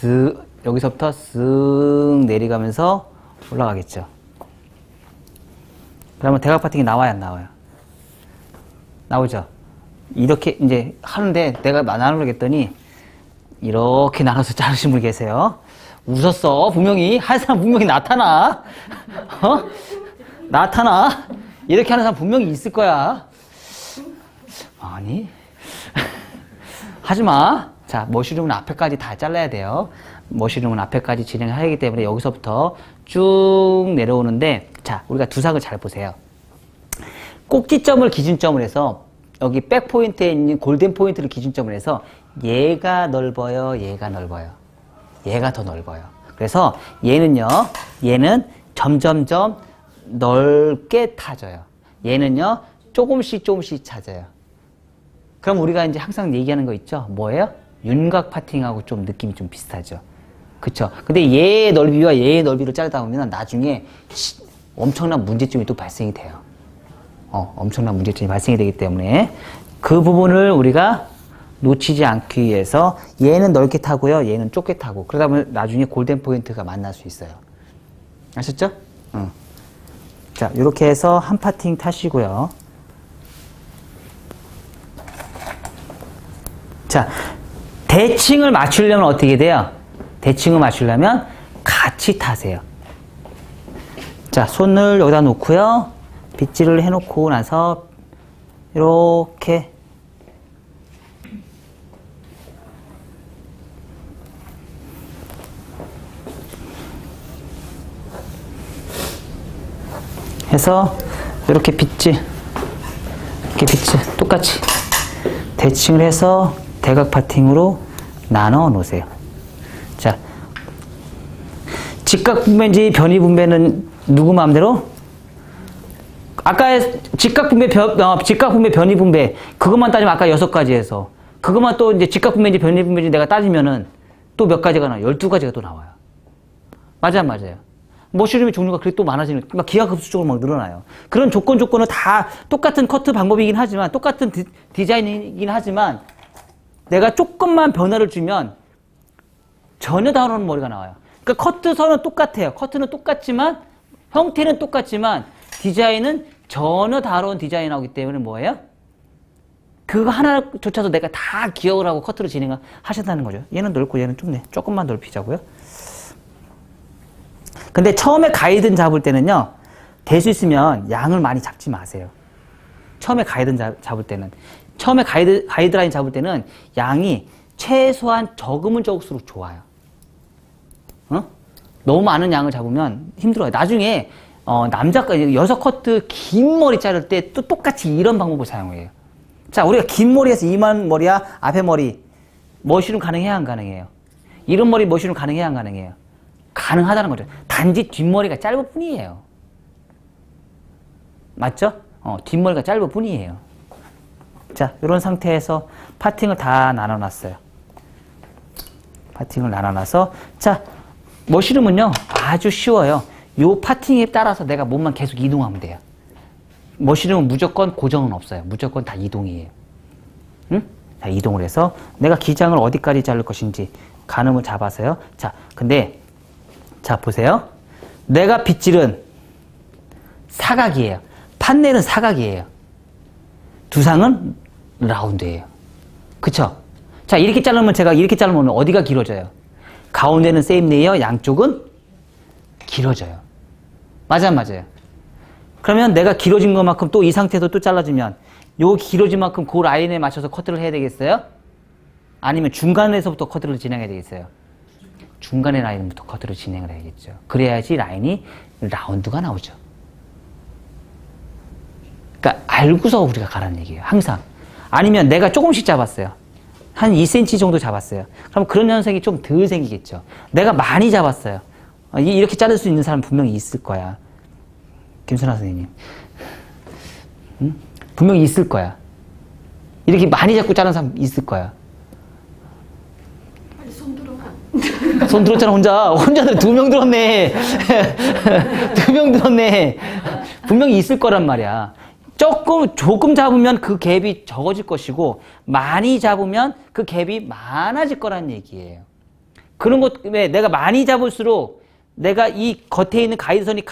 쓱 내려가면서 올라가겠죠. 그러면 대각 파팅이 나와요, 안 나와요? 나오죠. 이렇게 이제 하는데 내가 나누려고 했더니 이렇게 나눠서 자르신 분 계세요. 웃었어. 분명히 할 사람 분명히 나타나. 나타나. 이렇게 하는 사람 분명히 있을 거야. 아니. 하지 마. 자, 머시룸은 앞에까지 다 잘라야 돼요. 머시룸은 앞에까지 진행을 하기 때문에 여기서부터 쭉 내려오는데, 자, 우리가 두상을 잘 보세요. 꼭지점을 기준점으로 해서 여기 백 포인트에 있는 골든 포인트를 기준점으로 해서 얘가 넓어요, 얘가 넓어요, 얘가 더 넓어요. 그래서 얘는 점점점 넓게 타져요. 얘는요 조금씩 찾아요. 그럼 우리가 이제 항상 얘기하는 거 있죠? 뭐예요? 윤곽 파팅하고 좀 느낌이 좀 비슷하죠. 그쵸? 근데 얘의 넓이와 얘의 넓이를 자르다 보면 나중에 엄청난 문제점이 또 발생이 돼요. 엄청난 문제점이 발생이 되기 때문에 그 부분을 우리가 놓치지 않기 위해서 얘는 넓게 타고요, 얘는 좁게 타고, 그러다 보면 나중에 골든 포인트가 만날 수 있어요. 아셨죠? 자, 이렇게 해서 한 파팅 타시고요. 자, 대칭을 맞추려면 어떻게 돼요? 대칭을 맞추려면 같이 타세요. 자, 손을 여기다 놓고요. 빗질을 해놓고 나서 이렇게 해서 이렇게 빗질 똑같이 대칭을 해서 대각 파팅으로 나눠 놓으세요. 자, 직각 분배인지 변이 분배는 누구 마음대로? 아까 직각 분배, 변이 분배 그것만 따지면 아까 6가지에서 그것만 또 이제 직각 분배인지 변이 분배인지 내가 따지면은 또 몇 가지가 나와요. 12가지가 또 나와요. 맞아요. 머시룸의 종류가 그렇게 또 많아지는, 막 기하급수적으로 막 늘어나요. 그런 조건은 다 똑같은 커트 방법이긴 하지만, 똑같은 디자인이긴 하지만, 내가 조금만 변화를 주면 전혀 다른 머리가 나와요. 그러니까 커트선은 똑같아요. 커트는 똑같지만, 형태는 똑같지만, 디자인은 전혀 다른 디자인이 나오기 때문에 뭐예요? 그거 하나조차도 내가 다 기억을 하고 커트를 진행하셨다는 거죠. 얘는 넓고 얘는 좁네. 조금만 넓히자고요. 근데 처음에 가이드 잡을 때는요, 될 수 있으면 양을 많이 잡지 마세요. 처음에 가이드 잡을 때는. 처음에 가이드라인 잡을 때는 양이 최소한 적으면 적을수록 좋아요. 너무 많은 양을 잡으면 힘들어요. 나중에, 여섯 커트 긴 머리 자를 때 또 똑같이 이런 방법을 사용해요. 자, 우리가 긴 머리에서 이만 머리야, 앞에 머리, 머시룸 가능해야 안 가능해요? 이런 머리 머시룸 가능해야 안 가능해요? 가능하다는 거죠. 단지 뒷머리가 짧을 뿐이에요. 맞죠? 뒷머리가 짧을 뿐이에요. 자, 이런 상태에서 파팅을 다 나눠놨어요. 파팅을 나눠놔서 자, 머시룸은요 아주 쉬워요. 요 파팅에 따라서 내가 몸만 계속 이동하면 돼요. 머시룸은 무조건 고정은 없어요. 무조건 다 이동이에요. 응? 자, 이동을 해서 내가 기장을 어디까지 자를 것인지 가늠을 잡아서요. 자, 근데 자 보세요. 내가 빗질은 사각이에요. 판넬은 사각이에요. 두상은 라운드예요. 그쵸? 자, 이렇게 자르면 제가 이렇게 자르면 어디가 길어져요? 가운데는 세임 레이어, 양쪽은 길어져요. 맞아요, 맞아요. 그러면 내가 길어진 것만큼 또 이 상태에서 또 잘라주면 요 길어진 만큼 그 라인에 맞춰서 커트를 해야 되겠어요? 아니면 중간에서부터 커트를 진행해야 되겠어요? 중간의 라인부터 커트를 진행을 해야겠죠. 그래야지 라인이 라운드가 나오죠. 그러니까 알고서 우리가 가라는 얘기예요. 항상. 아니면 내가 조금씩 잡았어요. 한 2cm 정도 잡았어요. 그럼 그런 현상이 좀 덜 생기겠죠. 내가 많이 잡았어요. 이렇게 자를 수 있는 사람 분명히 있을 거야. 김선아 선생님. 응? 분명히 있을 거야. 이렇게 많이 잡고 자른 사람 있을 거야. 빨리 손 들어봐. 손 들었잖아, 혼자 2명 들었네. 2명 들었네. 분명히 있을 거란 말이야. 조금 잡으면 그 갭이 적어질 것이고, 많이 잡으면 그 갭이 많아질 거란 얘기예요. 그런 것, 왜 내가 많이 잡을수록 내가 이 겉에 있는 가이드선이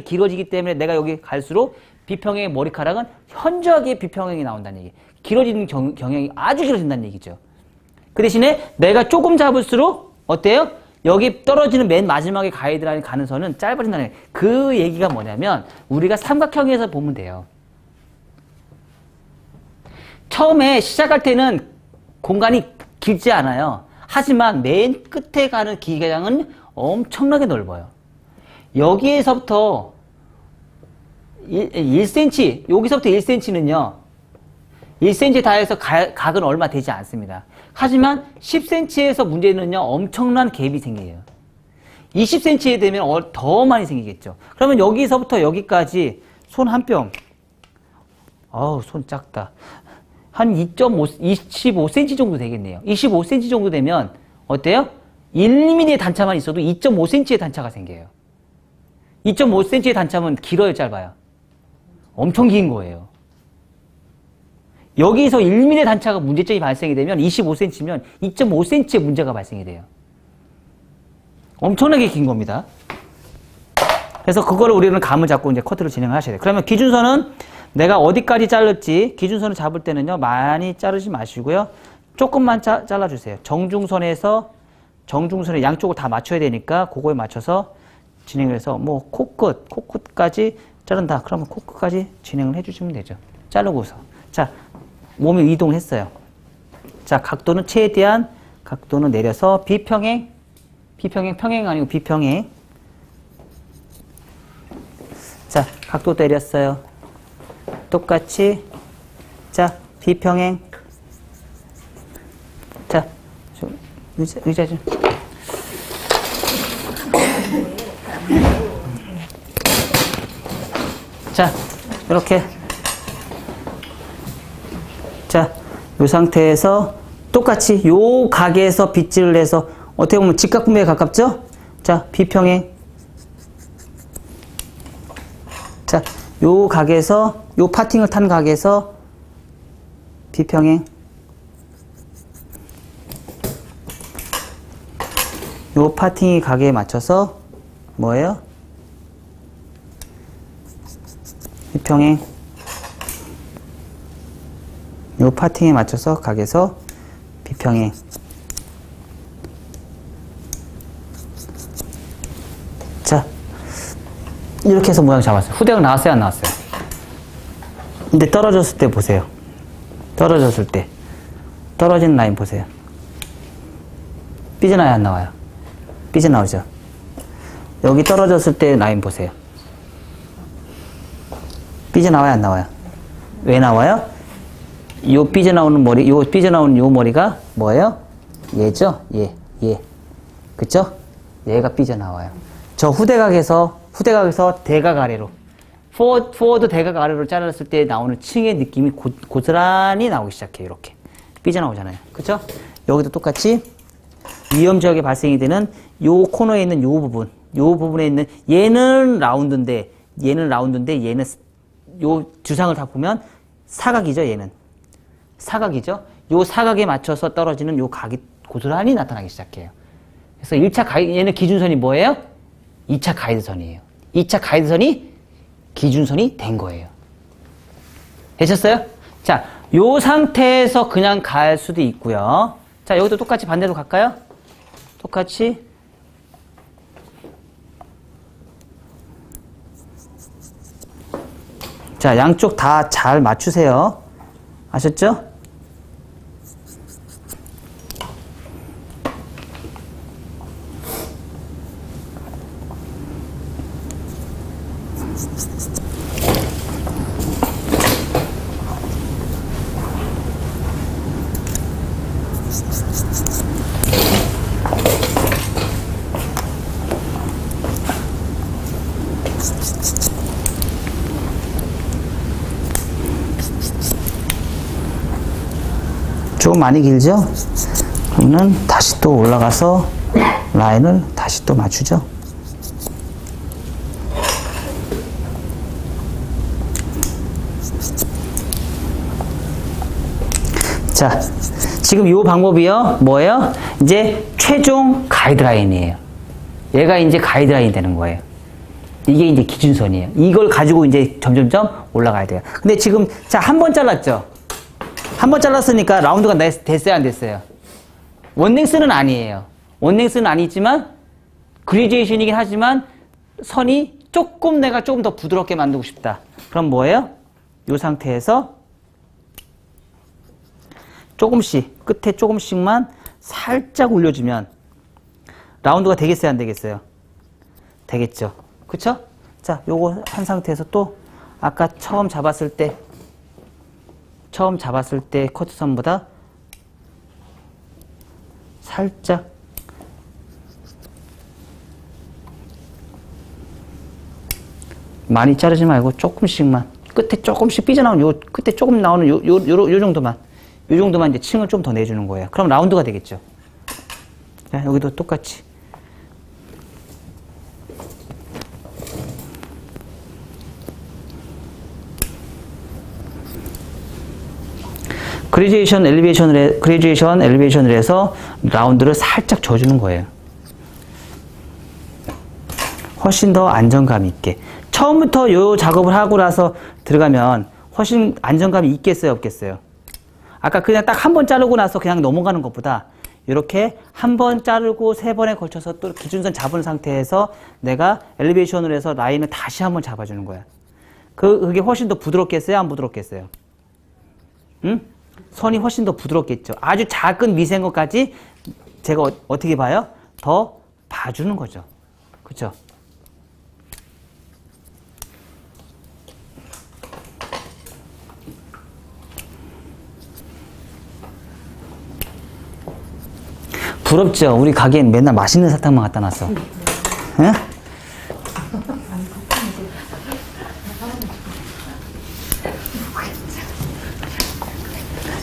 길어지기 때문에 내가 여기 갈수록 비평행의 머리카락은 현저하게 비평행이 나온다는 얘기. 길어지는 경향이 아주 길어진다는 얘기죠. 그 대신에 내가 조금 잡을수록 어때요? 여기 떨어지는 맨 마지막에 가이드라인 가는 선은 짧아진다는 얘기. 그 얘기가 뭐냐면 우리가 삼각형에서 보면 돼요. 처음에 시작할 때는 공간이 길지 않아요. 하지만 맨 끝에 가는 기장은 엄청나게 넓어요. 여기에서부터 1cm, 여기서부터 1cm는요. 1cm 다 해서 각은 얼마 되지 않습니다. 하지만 10cm에서 문제는요. 엄청난 갭이 생겨요. 20cm에 되면 더 많이 생기겠죠. 그러면 여기서부터 여기까지 손 한 뼘. 어우, 손 작다. 한 25cm 정도 되겠네요. 25cm 정도 되면 어때요? 1mm의 단차만 있어도 2.5cm의 단차가 생겨요. 2.5cm의 단차면 길어요, 짧아요? 엄청 긴 거예요. 여기서 1mm의 단차가 문제점이 발생이 되면 25cm면 2.5cm의 문제가 발생이 돼요. 엄청나게 긴 겁니다. 그래서 그거를 우리는 감을 잡고 이제 커트를 진행을 하셔야 돼요. 그러면 기준선은 내가 어디까지 자를지 기준선을 잡을 때는요, 많이 자르지 마시고요. 조금만 잘라주세요. 정중선에 양쪽을 다 맞춰야 되니까 그거에 맞춰서 진행을 해서 뭐 코끝까지 자른다. 그러면 코끝까지 진행을 해주시면 되죠. 자르고서. 자, 몸이 이동했어요. 자, 각도는 최대한 각도는 내려서 비평행, 평행 아니고 비평행. 자, 각도 내렸어요. 똑같이. 자, 비평행. 자, 의자 좀. 자, 이렇게. 자, 이 상태에서 똑같이 요 각에서 빗질을 해서 어떻게 보면 직각분배에 가깝죠? 자, 비평행. 자, 요 각에서 요 파팅을 탄 각에서 비평행. 요 파팅이 각에 맞춰서 뭐예요? 비평행. 요 파팅에 맞춰서 각에서 비평행. 자, 이렇게 해서 모양 잡았어요. 후대각 나왔어요, 안 나왔어요? 근데 떨어졌을 때 보세요. 떨어졌을 때 떨어진 라인 보세요. 삐져나와요, 안 나와요? 삐져나오죠? 여기 떨어졌을 때 라인 보세요. 삐져나와요, 안 나와요? 왜 나와요? 요 삐져나오는 머리, 요 삐져나오는 요 머리가 뭐예요? 얘죠? 얘. 그쵸? 얘가 삐져나와요. 저 후대각에서 대각 아래로, 포워드 대각 아래로 잘랐을 때 나오는 층의 느낌이 고스란히 나오기 시작해요, 이렇게. 삐져나오잖아요. 그쵸? 여기도 똑같이 위험 지역에 발생이 되는 요 코너에 있는 요 부분에 있는 얘는 라운드인데 얘는 요 주상을 다 보면 사각이죠. 얘는 사각이죠. 요 사각에 맞춰서 떨어지는 요 각이 고스란히 나타나기 시작해요. 그래서 1차 얘는 기준선이 뭐예요? 2차 가이드선이에요. 2차 가이드선이 기준선이 된 거예요. 되셨어요? 자, 요 상태에서 그냥 갈 수도 있고요. 자, 여기도 똑같이 반대로 갈까요? 똑같이 자, 양쪽 다 잘 맞추세요. 아셨죠? 좀 많이 길죠? 그러면 다시 또 올라가서 라인을 다시 또 맞추죠. 자, 지금 이 방법이요. 뭐예요? 이제 최종 가이드라인이에요. 얘가 이제 가이드라인이 되는 거예요. 이게 이제 기준선이에요. 이걸 가지고 이제 점점점 올라가야 돼요. 근데 지금, 자, 한 번 잘랐죠? 한 번 잘랐으니까 라운드가 됐어요, 안 됐어요? 원랭스는 아니에요. 원랭스는 아니지만, 그레디에이션이긴 하지만, 선이 내가 조금 더 부드럽게 만들고 싶다. 그럼 뭐예요? 이 상태에서 조금씩, 끝에 조금씩만 살짝 올려주면, 라운드가 되겠어요, 안 되겠어요? 되겠죠. 그쵸? 자, 요거 한 상태에서 또, 아까 처음 잡았을 때 커트선보다 살짝 많이 자르지 말고 조금씩만 끝에 조금씩 삐져나오는 요 끝에 조금 나오는 요 정도만 이제 층을 좀 더 내주는 거예요. 그럼 라운드가 되겠죠. 자, 여기도 똑같이 그레듀에이션 엘리베이션을 해서 라운드를 살짝 줘주는 거예요. 훨씬 더 안정감 있게. 처음부터 요 작업을 하고 나서 들어가면 훨씬 안정감이 있겠어요, 없겠어요? 아까 그냥 딱 한 번 자르고 나서 그냥 넘어가는 것보다 이렇게 한 번 자르고 3번에 걸쳐서 또 기준선 잡은 상태에서 내가 엘리베이션을 해서 라인을 다시 한 번 잡아주는 거야. 그게 훨씬 더 부드럽겠어요, 안 부드럽겠어요? 응? 선이 훨씬 더 부드럽겠죠. 아주 작은 미세한 것까지 제가 어떻게 봐요? 더 봐주는 거죠. 그쵸? 부럽죠? 우리 가게엔 맨날 맛있는 사탕만 갖다 놨어. 응?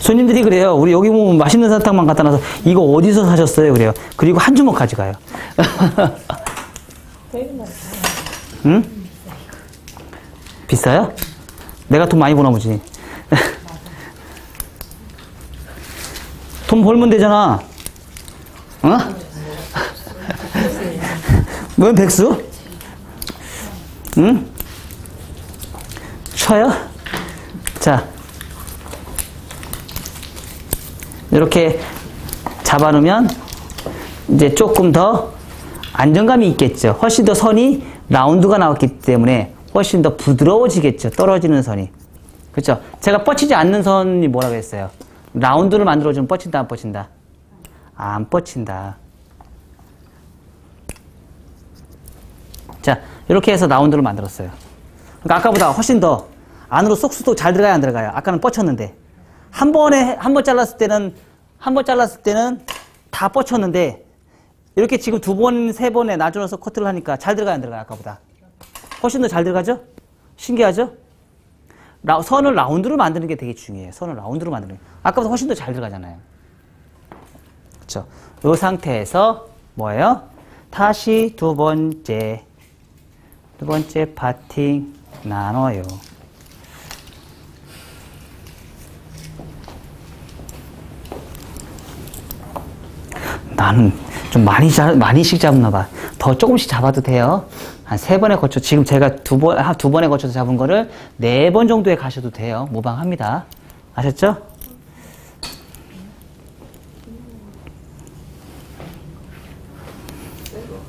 손님들이 그래요. 우리 여기 보면 맛있는 사탕만 갖다 놔서 이거 어디서 사셨어요? 그래요. 그리고 한 주먹 가져가요. 응? 비싸요? 내가 돈 많이 버나 보지. 돈 벌면 되잖아. 어? 왜 백수? 응? 쳐요? 자. 이렇게 잡아놓으면 이제 조금 더 안정감이 있겠죠. 훨씬 더 선이 라운드가 나왔기 때문에 훨씬 더 부드러워지겠죠. 떨어지는 선이. 그렇죠? 제가 뻗치지 않는 선이 뭐라고 했어요? 라운드를 만들어주면 뻗친다, 안 뻗친다? 안 뻗친다. 자, 이렇게 해서 라운드를 만들었어요. 그러니까 아까보다 훨씬 더 안으로 쏙쏙 잘 들어가요, 안 들어가요? 아까는 뻗쳤는데. 한 번 잘랐을 때는 다 뻗쳤는데, 이렇게 지금 2번, 3번에 나눠서 커트를 하니까 잘 들어가요, 안 들어가요, 아까보다? 훨씬 더 잘 들어가죠? 신기하죠? 선을 라운드로 만드는 게 되게 중요해요. 선을 라운드로 만드는 게. 아까보다 훨씬 더 잘 들어가잖아요. 그쵸? 이 상태에서 뭐예요? 다시 두 번째 파팅 나눠요. 나는 좀 많이씩 잡나 봐. 더 조금씩 잡아도 돼요. 한 3번에 거쳐, 지금 제가 두 번에 거쳐서 잡은 거를 4번 정도에 가셔도 돼요. 무방합니다. 아셨죠?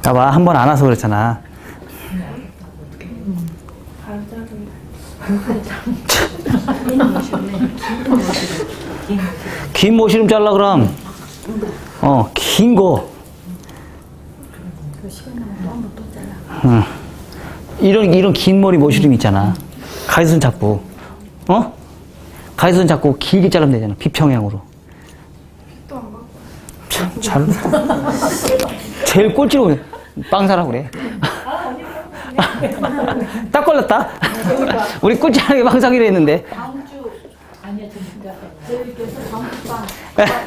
봐봐, 한 번 안 와서 그랬잖아. 긴 모시름 잘라, 그럼. 긴 거. 이런 긴 머리 모시름 있잖아. 가위손 잡고, 가위손 잡고 길게 자르면 되잖아. 비평형으로. 잘, 제일 꼴찌로 빵 사라고 그래. 딱 걸렸다. 우리 꼴찌하게 빵 사기로 했는데. 다음 주 아니야 진짜 저희께서 다음 주 빵,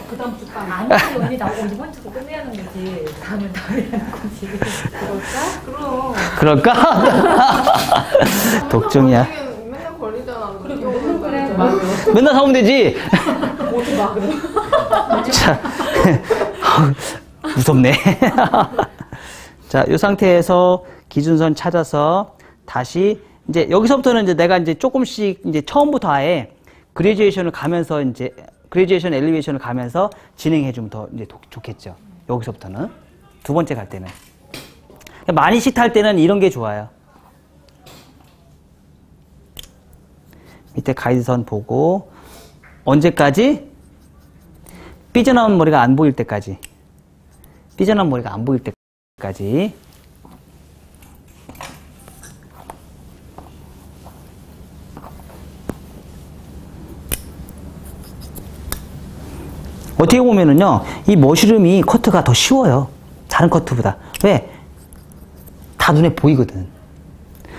그 다음 주 빵. 아니 언니 나 이번 주도 끝내야 하는 거지. 다음을 다 해야 하는 거지. 그럴까? 그럼. 그럴까? 독종이야. 맨날 걸리잖아. 그래 맨날 그래. 맨날 사오면 되지. 어디 막 그래. 자, 무섭네. 자, 이 상태에서 기준선 찾아서 다시 이제 여기서부터는 이제 내가 이제 조금씩 이제 처음부터 아예 그레듀에이션을 가면서 이제 그레듀에이션 엘리베이션을 가면서 진행해 주면 더 이제 좋겠죠. 여기서부터는 두 번째 갈 때는 많이씩 탈 때는 이런 게 좋아요. 밑에 가이드선 보고 언제까지? 삐져나온 머리가 안 보일 때까지. 삐져나온 머리가 안 보일 때까지. 어떻게 보면은요, 이 머시름이 커트가 더 쉬워요. 다른 커트보다. 왜? 다 눈에 보이거든.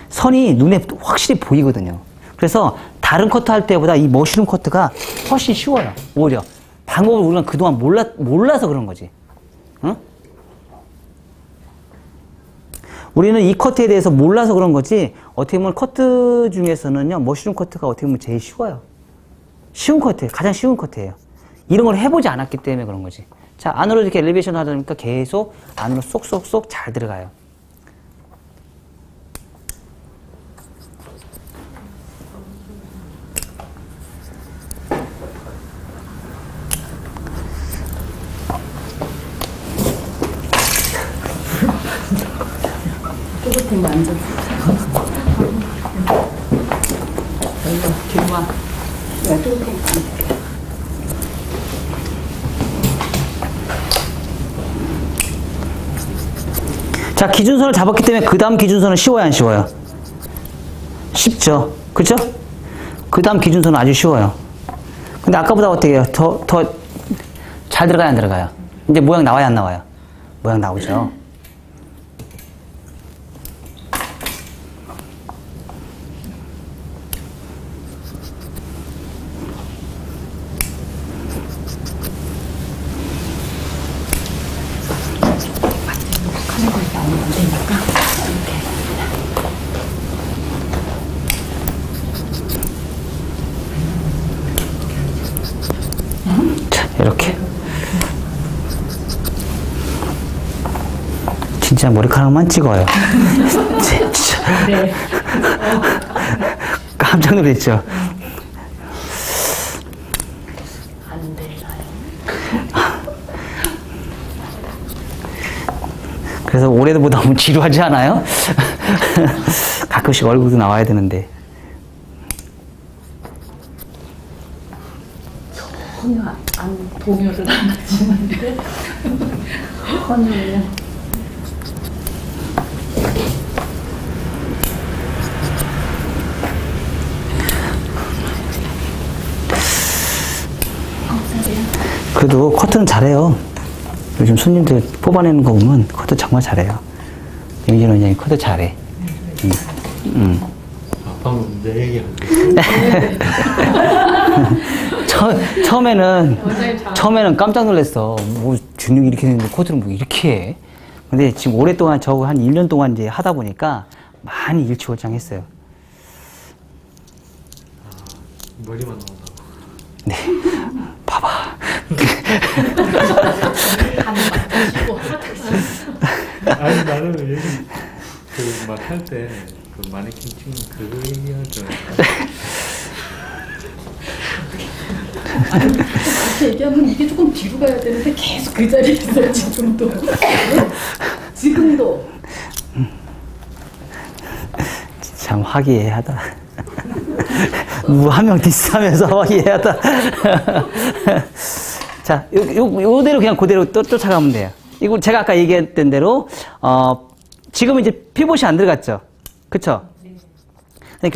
선이 눈에 확실히 보이거든요. 그래서 다른 커트 할 때보다 이 머시름 커트가 훨씬 쉬워요. 오히려. 방법을 우리가 그동안 몰라서 그런 거지. 응? 우리는 이 커트에 대해서 몰라서 그런 거지, 어떻게 보면 커트 중에서는요, 머시룸 커트가 어떻게 보면 제일 쉬워요. 쉬운 커트, 가장 쉬운 커트예요. 이런 걸 해보지 않았기 때문에 그런 거지. 자, 안으로 이렇게 엘리베이션 하다 보니까 계속 안으로 쏙쏙쏙 잘 들어가요. 똑같은 거 앉아. 뒤로 와. 자, 기준선을 잡았기 때문에 그 다음 기준선은 쉬워요, 안 쉬워요? 쉽죠? 그죠? 그 다음 기준선은 아주 쉬워요. 근데 아까보다 어떻게 해요? 더 잘 들어가요, 안 들어가요? 이제 모양 나와요, 안 나와요? 모양 나오죠? 이렇게. 진짜 머리카락만 찍어요. 진짜. 네. 깜짝 놀랐죠? 안 되나요? 그래서 올해도 뭐 너무 지루하지 않아요? 가끔씩 얼굴도 나와야 되는데. 전혀 안 동요를 안 하시는데 전혀요. 그래도 커트는 잘해요. 요즘 손님들 뽑아내는 거 보면 커트 정말 잘해요. 임진원 원장님 커트 잘해. 방금 내 얘기한 처음에는 깜짝 놀랐어. 뭐 근육이 이렇게 되는데 코드를 뭐 이렇게 해. 근데 지금 오랫동안 저거 한 1년 동안 이제 하다 보니까 많이 일취월장했어요. 머리만 나온다고. 네. 봐봐. 아니 나는 얘기 그막 할 때 그 마네킹 찍는 그거 얘기할 줄 알았어. 이렇게 얘기하면 이게 조금 뒤로 가야 되는데 계속 그 자리에 있어요 지금도. 지금도. 참 화기애애하다. 한 명 디스하면서 화기애애하다. 자, 요대로 그냥 그대로 쫓아가면 돼요. 이거 제가 아까 얘기했던 대로 지금 이제 피봇이 안 들어갔죠. 그쵸?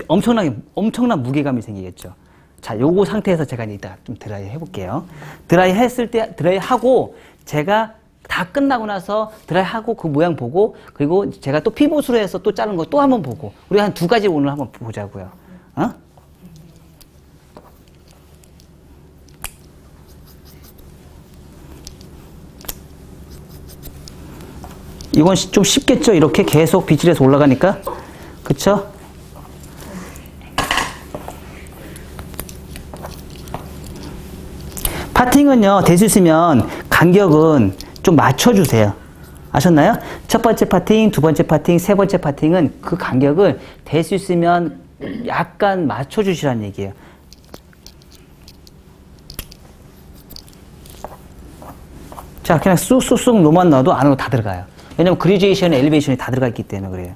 엄청난 무게감이 생기겠죠. 자, 요거 상태에서 제가 이따 좀 드라이 해볼게요. 드라이 했을 때, 드라이 하고, 제가 다 끝나고 나서 드라이 하고 그 모양 보고, 그리고 제가 또 피봇으로 해서 또 자른 거 또 한번 보고, 우리 한 2가지 오늘 한번 보자고요. 어? 이건 좀 쉽겠죠? 이렇게 계속 빗질해서 올라가니까. 그쵸? 파팅은요, 될 수 있으면 간격은 좀 맞춰주세요. 아셨나요? 첫 번째 파팅, 두 번째 파팅, 세 번째 파팅은 그 간격을 될 수 있으면 약간 맞춰주시라는 얘기예요. 자, 그냥 쑥쑥쑥 노만 넣어도 안으로 다 들어가요. 왜냐면 그리제이션, 엘리베이션이 다 들어가 있기 때문에 그래요.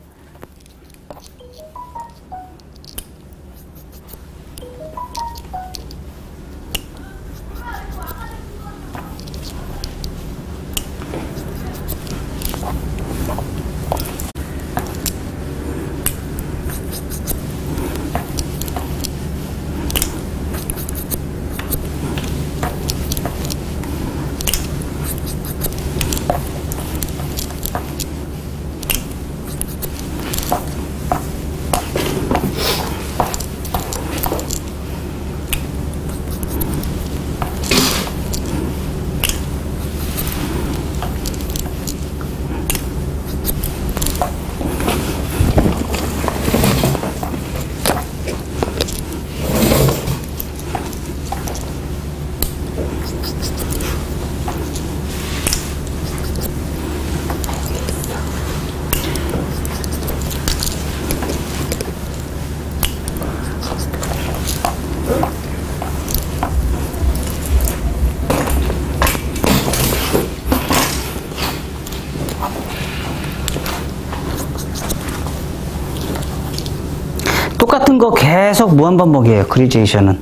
똑같은 거 계속 무한반복이에요. 그리제이션은.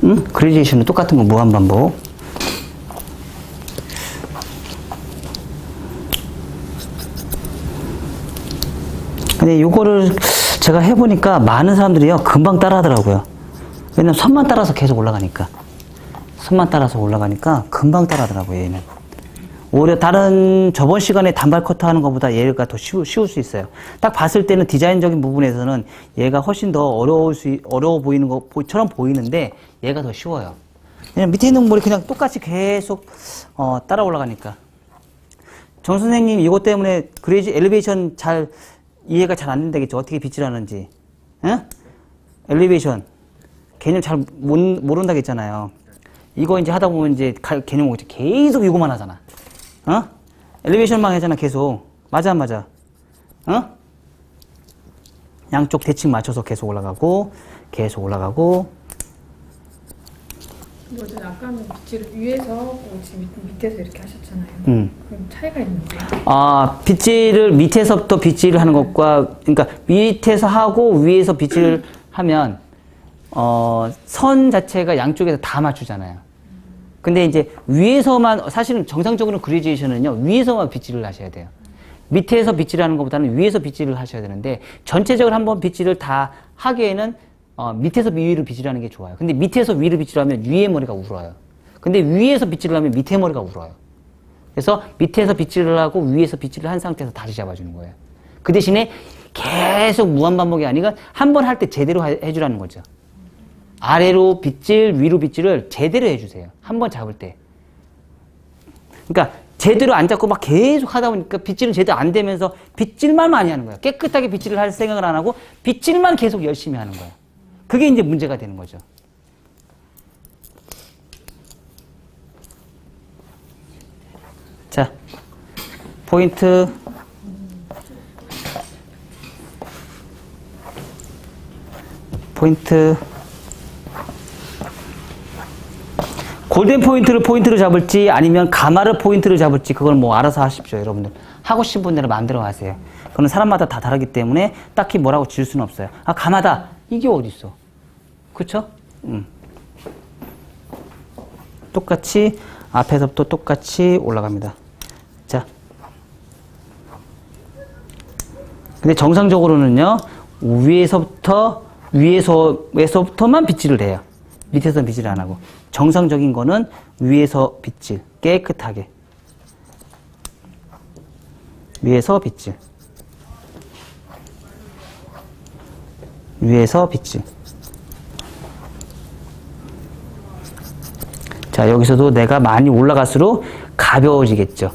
응? 그리제이션은 똑같은 거 무한반복. 근데 요거를 제가 해보니까 많은 사람들이요, 금방 따라 하더라고요. 왜냐면 선만 따라서 계속 올라가니까. 선만 따라서 올라가니까 금방 따라 하더라고요, 얘는. 오히려 다른 저번 시간에 단발 커터 하는 것보다 얘가 더 쉬울 수 있어요. 딱 봤을 때는 디자인적인 부분에서는 얘가 훨씬 더 어려워 보이는 것처럼 보이는데 얘가 더 쉬워요. 그냥 밑에 있는 머리 그냥 똑같이 계속 따라 올라가니까. 정 선생님 이것 때문에 엘리베이션 이해가 잘 안 된다겠죠. 어떻게 빗질하는지. 응? 엘리베이션 개념 잘 모른다겠잖아요. 이거 이제 하다 보면 이제 개념 오겠죠. 계속 이거만 하잖아. 어? 엘리베이션만 하잖아, 계속. 맞아, 안 맞아? 어? 양쪽 대칭 맞춰서 계속 올라가고, 계속 올라가고. 근데 어제 아까는 빗질을 위에서 하고 지금 밑에서 이렇게 하셨잖아요. 그럼 차이가 있는데? 아, 밑에서부터 빗질을 하는 것과, 그러니까 밑에서 하고 위에서 빗질을 하면, 선 자체가 양쪽에서 다 맞추잖아요. 근데 이제 위에서만, 사실은 정상적으로 그리제이션은요, 위에서만 빗질을 하셔야 돼요. 밑에서 빗질하는 것보다는 위에서 빗질을 하셔야 되는데, 전체적으로 한번 빗질을 다 하기에는, 밑에서 위로 빗질하는 게 좋아요. 근데 밑에서 위로 빗질하면 위에 머리가 울어요. 근데 위에서 빗질을 하면 밑에 머리가 울어요. 그래서 밑에서 빗질을 하고 위에서 빗질을 한 상태에서 다시 잡아주는 거예요. 그 대신에 계속 무한반복이 아니라 한 번 할 때 제대로 해주라는 거죠. 아래로 빗질, 위로 빗질을 제대로 해주세요. 한 번 잡을 때. 그러니까 제대로 안 잡고 막 계속 하다 보니까 빗질은 제대로 안 되면서 빗질만 많이 하는 거야. 깨끗하게 빗질을 할 생각을 안 하고 빗질만 계속 열심히 하는 거야. 그게 이제 문제가 되는 거죠. 자, 포인트. 골든 포인트를 잡을지 아니면 가마를 포인트를 잡을지 그걸 뭐 알아서 하십시오. 여러분들 하고 싶은 분대로 마음대로 하세요. 그건 사람마다 다 다르기 때문에 딱히 뭐라고 지을 수는 없어요. 아, 가마다 이게 어딨어. 그쵸? 똑같이 앞에서부터 똑같이 올라갑니다. 자, 근데 정상적으로는요 위에서부터만 빗질을 해요. 밑에서 빗질 안 하고. 정상적인 거는 위에서 빗질, 깨끗하게. 위에서 빗질. 위에서 빗질. 자, 여기서도 내가 많이 올라갈수록 가벼워지겠죠.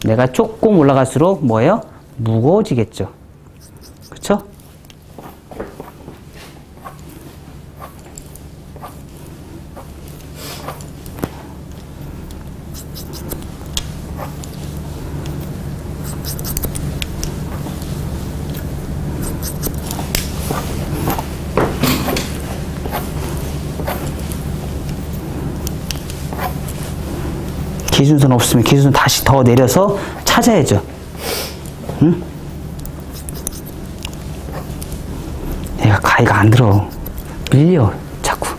내가 조금 올라갈수록 뭐예요? 무거워지겠죠. 그쵸? 기준선 없으면 기준선 다시 더 내려서 찾아야죠. 응? 얘가 가위가 안 들어. 밀려, 자꾸.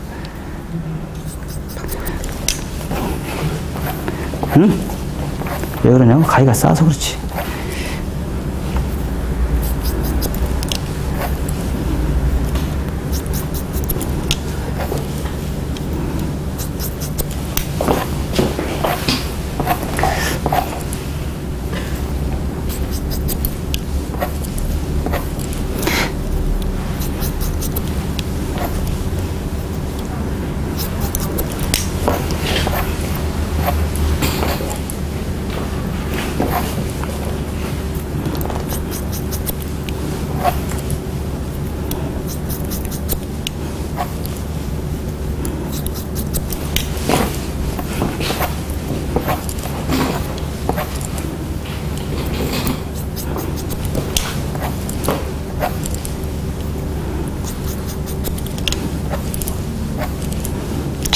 응? 왜 그러냐고? 가위가 싸서 그렇지.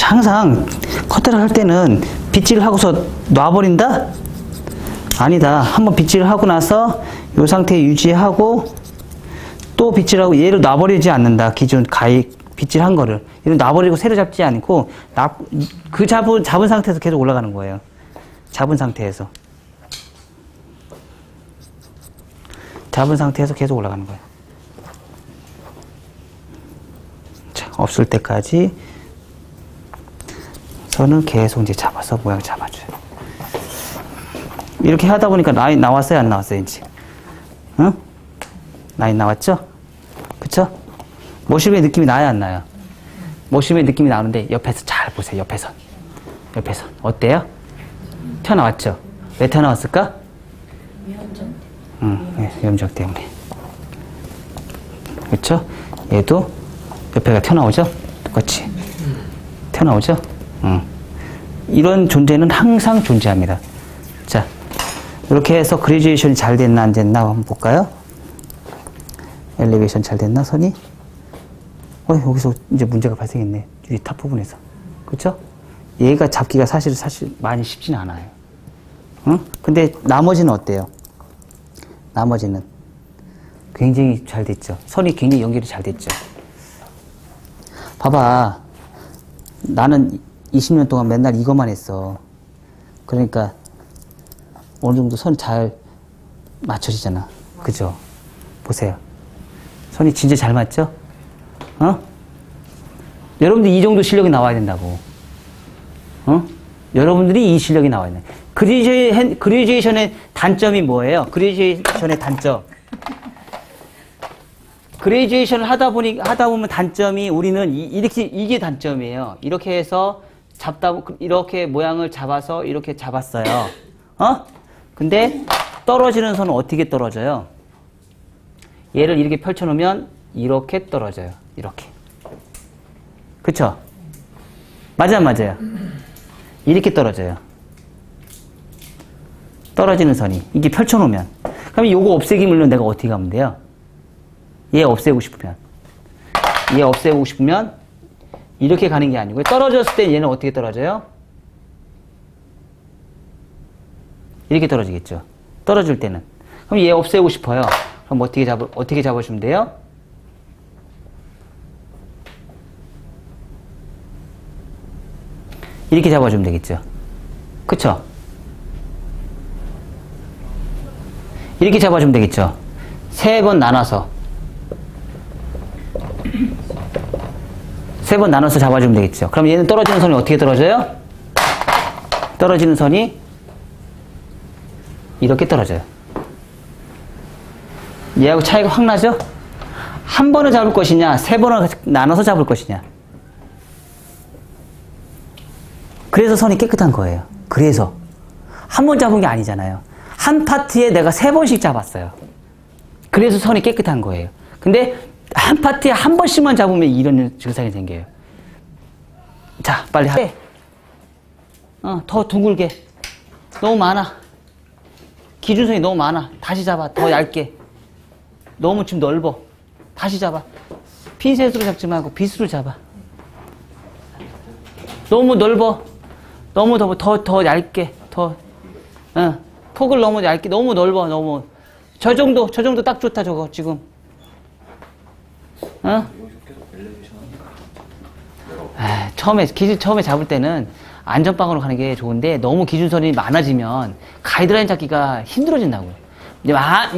항상 커트를 할 때는 빗질을 하고서 놔버린다? 아니다. 한번 빗질을 하고 나서 이 상태 유지하고 또 빗질하고 얘를 놔버리지 않는다. 기존 가위 빗질한 거를. 얘를 놔버리고 새로 잡지 않고 그 잡은 상태에서 계속 올라가는 거예요. 잡은 상태에서. 잡은 상태에서 계속 올라가는 거예요. 자, 없을 때까지 선을 계속 이제 잡아서 모양 잡아줘요. 이렇게 하다 보니까 라인 나왔어요? 안 나왔어요? 이제? 응? 라인 나왔죠? 그쵸? 모실의 느낌이 나요? 안 나요? 모실의 느낌이 나오는데 옆에서 잘 보세요. 옆에서. 옆에서. 어때요? 튀어나왔죠? 왜 튀어나왔을까? 위험적 때문에. 그쵸? 얘도 옆에가 튀어나오죠? 똑같이. 튀어나오죠? 이런 존재는 항상 존재합니다. 자, 이렇게 해서 그레듀에이션이 잘 됐나 안 됐나 한번 볼까요? 엘리베이션 잘 됐나 선이? 여기서 이제 문제가 발생했네. 이 탑 부분에서. 그쵸? 얘가 잡기가 사실 많이 쉽지는 않아요. 응? 근데 나머지는 어때요? 나머지는 굉장히 잘 됐죠. 선이 굉장히 연결이 잘 됐죠. 봐봐. 나는 20년 동안 맨날 이것만 했어. 그러니까 어느 정도 선 잘 맞춰지잖아. 그죠? 보세요. 선이 진짜 잘 맞죠? 여러분들 이 정도 실력이 나와야 된다고. 여러분들이 이 실력이 나와야 돼. 그레듀에이션의 단점이 뭐예요? 그레듀에이션의 단점. 그레이주에이션을 하다 보면 단점이 우리는 이게 단점이에요. 이렇게 해서 이렇게 모양을 잡아서 이렇게 잡았어요. 근데 떨어지는 선은 어떻게 떨어져요? 얘를 이렇게 펼쳐놓으면 이렇게 떨어져요. 이렇게. 그쵸? 맞아요. 이렇게 떨어져요. 떨어지는 선이. 이게 펼쳐놓으면. 그럼 요거 없애기 물론 내가 어떻게 하면 돼요? 얘 없애고 싶으면. 이렇게 가는 게 아니고요. 떨어졌을 때 얘는 어떻게 떨어져요? 이렇게 떨어지겠죠. 떨어질 때는. 그럼 얘 없애고 싶어요. 그럼 어떻게 잡아주면 돼요? 이렇게 잡아주면 되겠죠. 그쵸? 이렇게 잡아주면 되겠죠. 3번 나눠서. 3번 나눠서 잡아주면 되겠죠. 그럼 얘는 떨어지는 선이 어떻게 떨어져요? 떨어지는 선이 이렇게 떨어져요. 얘하고 차이가 확 나죠? 한 번을 잡을 것이냐, 3번을 나눠서 잡을 것이냐. 그래서 선이 깨끗한 거예요. 그래서 한 번 잡은 게 아니잖아요. 한 파트에 내가 3번씩 잡았어요. 그래서 선이 깨끗한 거예요. 근데 한 파트에 한 번씩만 잡으면 이런 증상이 생겨요. 자, 빨리 해. 더 둥글게. 너무 많아. 기준선이 너무 많아. 다시 잡아. 더 얇게. 너무 좀 넓어. 다시 잡아. 핀셋으로 잡지 말고 빗으로 잡아. 너무 넓어. 너무 더 얇게. 폭을 너무 얇게. 너무 넓어. 너무. 저 정도 딱 좋다, 저거, 지금. 처음에 잡을 때는 안전빵으로 가는 게 좋은데 너무 기준선이 많아지면 가이드라인 잡기가 힘들어진다고요.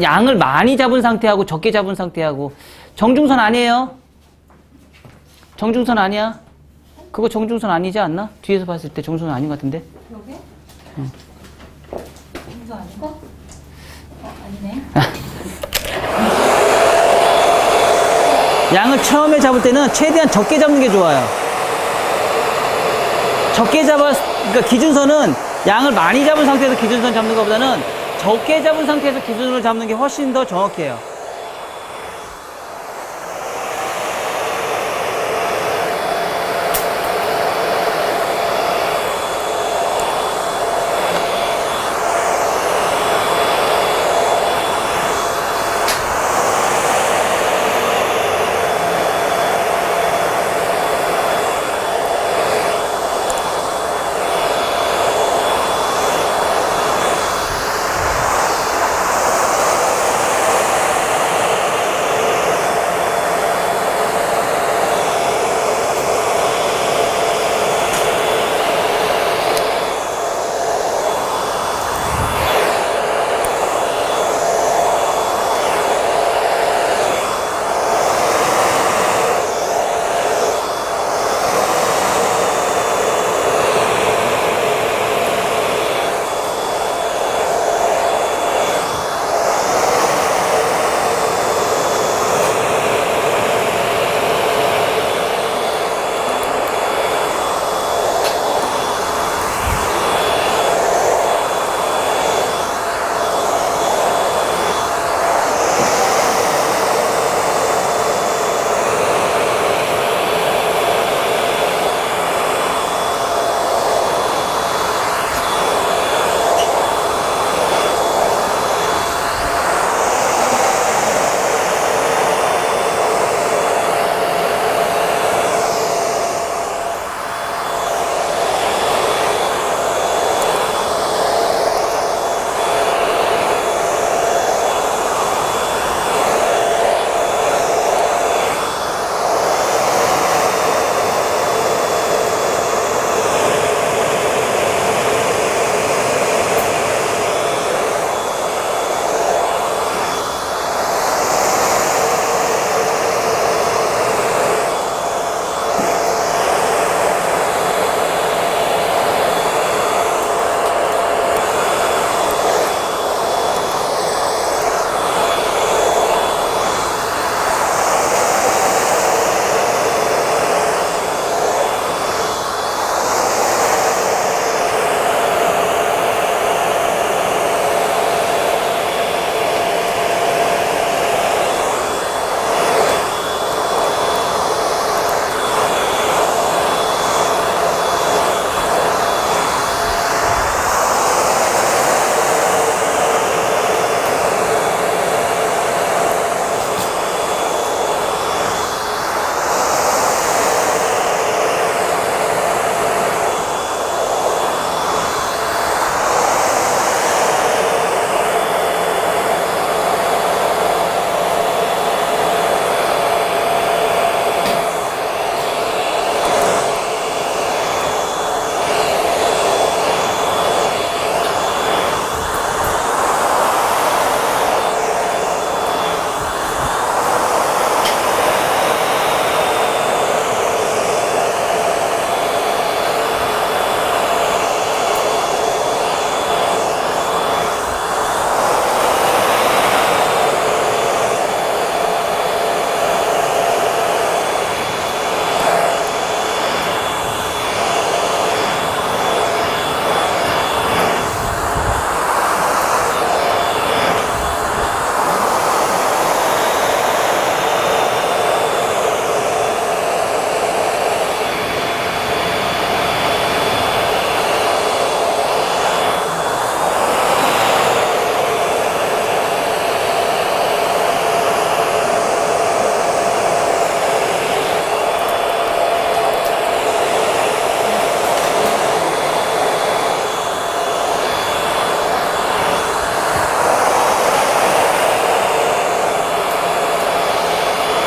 양을 많이 잡은 상태하고 적게 잡은 상태하고 정중선 아니에요. 정중선 아니야. 그거 정중선 아니지 않나? 뒤에서 봤을 때 정중선 아닌 것 같은데. 여기? 정중선 아니고? 아니네. 양을 처음에 잡을 때는 최대한 적게 잡는 게 좋아요. 그러니까 기준선은 양을 많이 잡은 상태에서 기준선 잡는 것보다는 적게 잡은 상태에서 기준선을 잡는 게 훨씬 더 정확해요.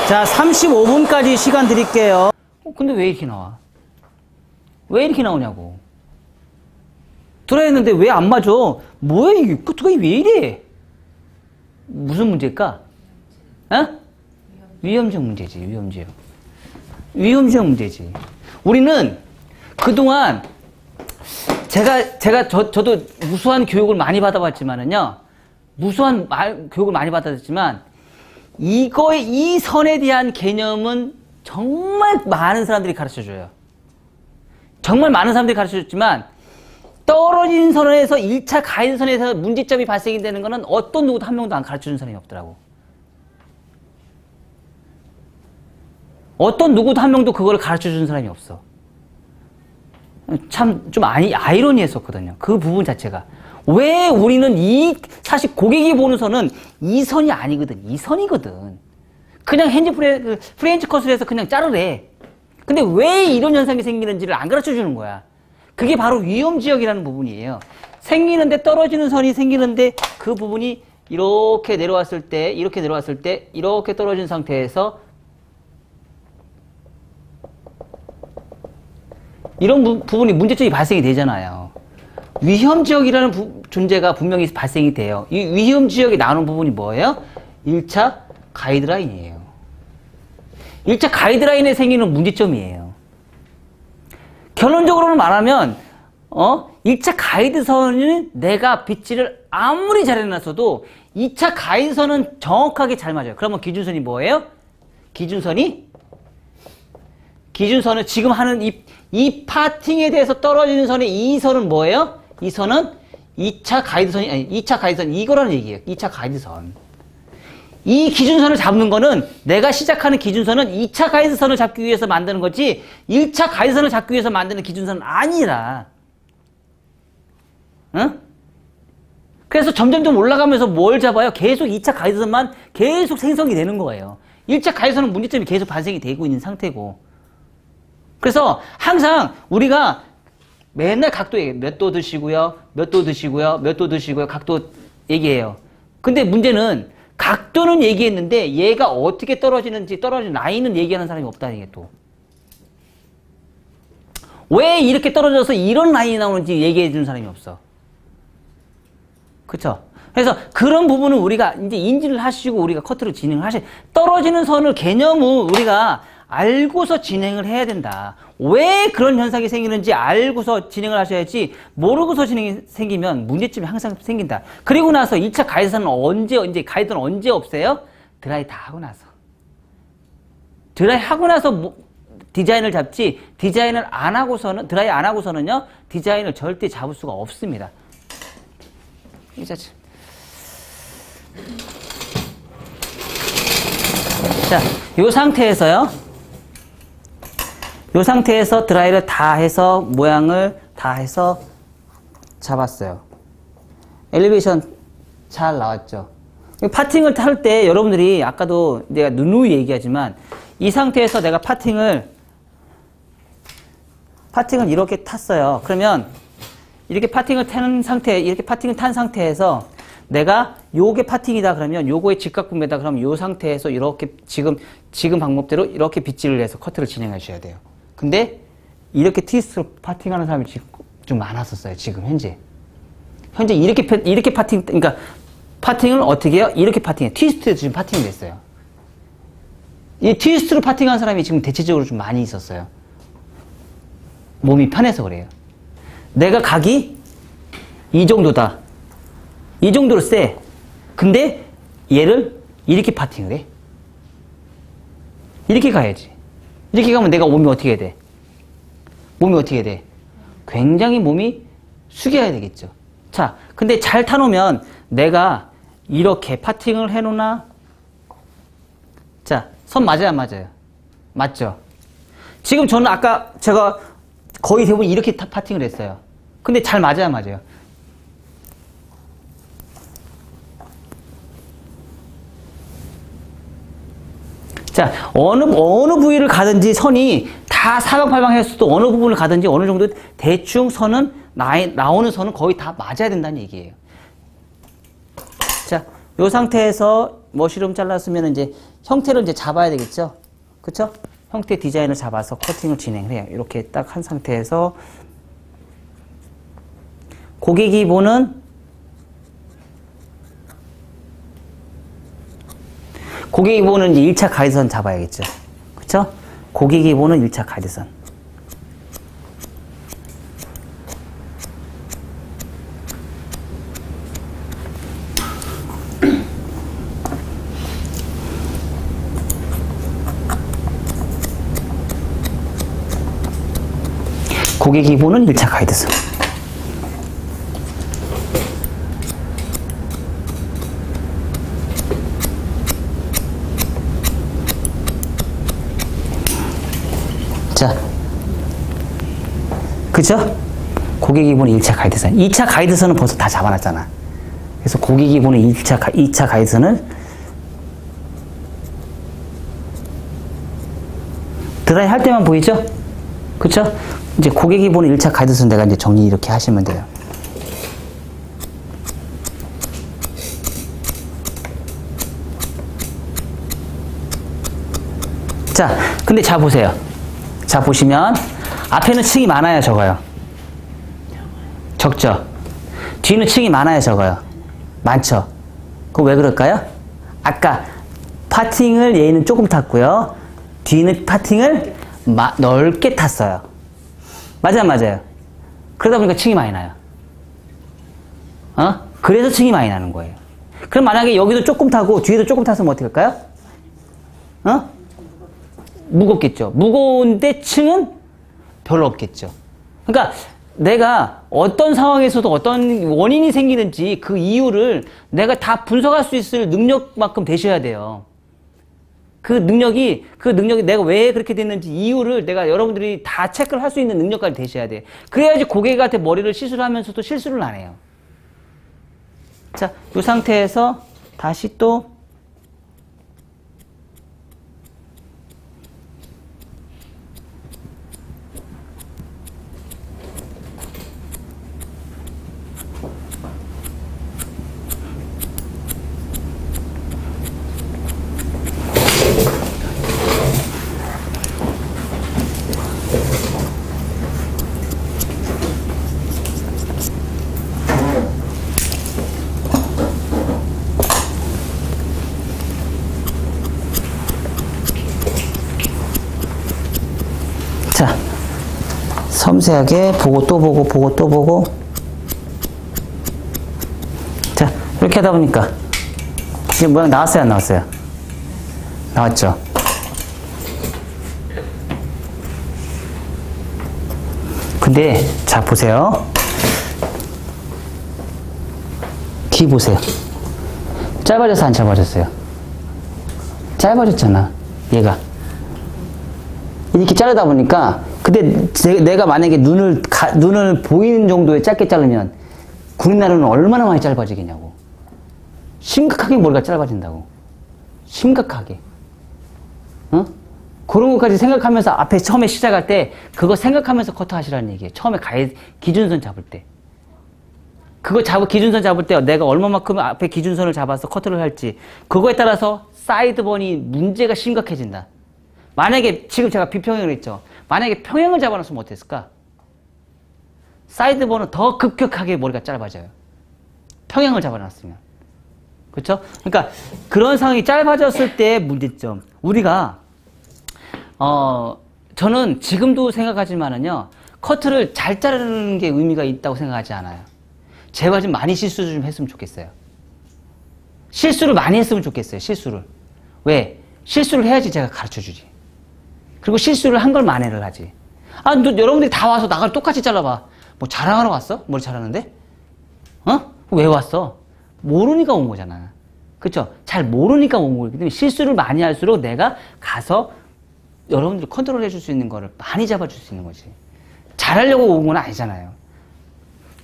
자, 35분까지 시간 드릴게요. 근데 왜 이렇게 나와? 왜 이렇게 나오냐고. 들어있는데 왜 안 맞아? 뭐야, 이게 끝이 왜 이래? 무슨 문제일까? 어? 위험적 문제지, 위험적. 위험적 문제지. 우리는 그동안 저도 무수한 교육을 많이 받아봤지만은요, 교육을 많이 받았지만, 이 선에 대한 개념은 정말 많은 사람들이 가르쳐 줘요. 정말 많은 사람들이 가르쳐 줬지만, 떨어진 선에서 1차 가이드선에서 문제점이 발생이 되는 거는 어떤 누구도 한 명도 안 가르쳐 준 사람이 없더라고. 어떤 누구도 한 명도 그걸 가르쳐 준 사람이 없어. 참 좀 아이러니했었거든요. 그 부분 자체가. 왜 우리는 사실 고객이 보는 선은 이 선이 아니거든. 이 선이거든. 그냥 프렌치 컷을 해서 그냥 자르래. 근데 왜 이런 현상이 생기는지를 안 가르쳐 주는 거야. 그게 바로 위험지역이라는 부분이에요. 떨어지는 선이 생기는데 그 부분이 이렇게 내려왔을 때, 이렇게 떨어진 상태에서 이런 부분이 문제점이 발생이 되잖아요. 위험지역이라는 존재가 분명히 발생이 돼요. 이 위험지역에 나오는 부분이 뭐예요? 1차 가이드라인이에요. 1차 가이드라인에 생기는 문제점이에요. 결론적으로는 말하면 1차 가이드선은 내가 빗질을 아무리 잘해놨어도 2차 가이드선은 정확하게 잘 맞아요. 그러면 기준선이 뭐예요? 기준선은 지금 하는 이 파팅에 대해서 떨어지는 선의 이 선은 뭐예요? 이 선은 2차 가이드선 이거라는 얘기예요. 2차 가이드선. 이 기준선을 잡는 거는 내가 시작하는 기준선은 2차 가이드선을 잡기 위해서 만드는 거지 1차 가이드선을 잡기 위해서 만드는 기준선은 아니라. 응? 그래서 점점점 올라가면서 뭘 잡아요? 계속 2차 가이드선만 계속 생성이 되는 거예요. 1차 가이드선은 문제점이 계속 발생이 되고 있는 상태고. 그래서 항상 우리가 맨날 각도 얘기해요. 몇 도 드시고요. 몇 도 드시고요. 몇 도 드시고요. 각도 얘기해요. 근데 문제는 각도는 얘기했는데 얘가 어떻게 떨어지는 라인은 얘기하는 사람이 없다는 게 또. 왜 이렇게 떨어져서 이런 라인이 나오는지 얘기해 주는 사람이 없어. 그쵸? 그래서 그런 부분은 우리가 이제 인지를 하시고 우리가 커트를 진행을 떨어지는 선을 개념을 우리가 알고서 진행을 해야 된다. 왜 그런 현상이 생기는지 알고서 진행을 하셔야지 모르고서 진행이 생기면 문제점이 항상 생긴다. 그리고 나서 2차 가이드선은 가이드는 언제 없애요? 드라이 다 하고 나서. 드라이 하고 나서 디자인을 잡지 드라이 안 하고서는요 디자인을 절대 잡을 수가 없습니다. 자, 이 상태에서 드라이를 다 해서 모양을 다 해서 잡았어요. 엘리베이션 잘 나왔죠. 파팅을 할 때 여러분들이 아까도 내가 누누이 얘기하지만 이 상태에서 내가 파팅을 이렇게 탔어요. 그러면 이렇게 파팅을 탄 상태에서 내가 요게 파팅이다 그러면 요거의 직각분배다 그러면 요 상태에서 이렇게 지금 방법대로 이렇게 빗질을 해서 커트를 진행하셔야 돼요. 근데 이렇게 트위스트로 파팅하는 사람이 좀 많았었어요. 지금 현재 이렇게 그러니까 파팅을 어떻게 해요? 이렇게 파팅해. 트위스트에서 지금 파팅이 됐어요. 이 트위스트로 파팅한 사람이 지금 대체적으로 좀 많이 있었어요. 몸이 편해서 그래요. 내가 각이 이 정도다. 이 정도로 세. 근데 얘를 이렇게 파팅을 해. 이렇게 가야지. 이렇게 가면 내가 몸이 어떻게 돼? 굉장히 몸이 숙여야 되겠죠. 자, 근데 잘 타놓으면 내가 이렇게 파팅을 해놓나? 자, 선 맞아요, 안 맞아요? 맞죠? 지금 저는 아까 제가 거의 대부분 이렇게 파팅을 했어요. 근데 잘 맞아요, 안 맞아요? 자, 어느 부위를 가든지 선이 다 사방팔방했어도 어느 부분을 가든지 어느 정도 대충 선은 나오는 선은 거의 다 맞아야 된다는 얘기예요. 자, 요 상태에서 머시룸 잘랐으면 이제 형태를 이제 잡아야 되겠죠? 그쵸? 형태 디자인을 잡아서 커팅을 진행을 해요. 이렇게 딱 한 상태에서 고객이 보는 이제 1차 가이드선 잡아야겠죠. 그쵸? 고객이 보는 1차 가이드선. 고객이 보는 1차 가이드선. 자, 그죠? 고객이 보는 1차 가이드선. 2차 가이드선은 벌써 다 잡아놨잖아. 그래서 고객이 보는 2차 가이드선을 드라이 할 때만 보이죠? 그쵸? 이제 고객이 보는 1차 가이드선 내가 이제 정리 이렇게 하시면 돼요. 자, 근데 자 보세요. 자 보시면 앞에는 층이 많아요, 적어요? 적죠? 뒤는 층이 많아요, 적어요? 많죠? 그거 왜 그럴까요? 아까 파팅을 얘는 조금 탔고요. 뒤는 파팅을 넓게 탔어요. 맞아요. 그러다 보니까 층이 많이 나요. 그래서 층이 많이 나는 거예요. 그럼 만약에 여기도 조금 타고 뒤에도 조금 탔으면 어떻게 할까요? 무겁겠죠. 무거운데 층은 별로 없겠죠. 그러니까 내가 어떤 상황에서도 어떤 원인이 생기는지 그 이유를 내가 다 분석할 수 있을 능력만큼 되셔야 돼요. 그 능력이 내가 왜 그렇게 됐는지 이유를 내가 여러분들이 다 체크를 할 수 있는 능력까지 되셔야 돼. 그래야지 고객한테 머리를 시술하면서도 실수를 안 해요. 자, 이 상태에서 다시 또 자, 섬세하게 보고 또 보고 보고 또 보고. 자, 이렇게 하다 보니까 지금 모양 나왔어요, 안 나왔어요? 나왔죠? 근데 자 보세요. 귀 보세요. 짧아져서 안 짧아졌어요? 짧아졌잖아, 얘가. 이렇게 자르다 보니까, 근데 내가 만약에 눈을 보이는 정도에 짧게 자르면 구릿나루는 얼마나 많이 짧아지겠냐고. 심각하게 머리가 짧아진다고. 심각하게. 그런 것까지 생각하면서 앞에 처음에 시작할 때 그거 생각하면서 커트 하시라는 얘기예요. 처음에 기준선 잡을 때. 기준선 잡을 때 내가 얼마만큼 앞에 기준선을 잡아서 커트를 할지, 그거에 따라서 사이드번이 문제가 심각해진다. 만약에 지금 제가 비평형을 했죠. 만약에 평형을 잡아놨으면 어땠을까? 사이드번은 더 급격하게 머리가 짧아져요. 평형을 잡아놨으면. 그렇죠? 그러니까 그런 상황이 짧아졌을 때의 문제점. 우리가 저는 지금도 생각하지만은요, 커트를 잘 자르는 게 의미가 있다고 생각하지 않아요. 제가 좀 많이 실수 좀 했으면 좋겠어요. 실수를 많이 했으면 좋겠어요. 실수를. 왜? 실수를 해야지 제가 가르쳐주지. 그리고 실수를 한 걸 만회를 하지. 여러분들이 다 와서 나를 똑같이 잘라봐. 뭐 자랑하러 왔어? 머리 자르는데? 왜 왔어? 모르니까 온 거잖아. 그쵸? 잘 모르니까 온 거기 때문에 실수를 많이 할수록 내가 가서 여러분들 컨트롤 해줄 수 있는 거를 많이 잡아줄 수 있는 거지. 잘하려고 온 건 아니잖아요.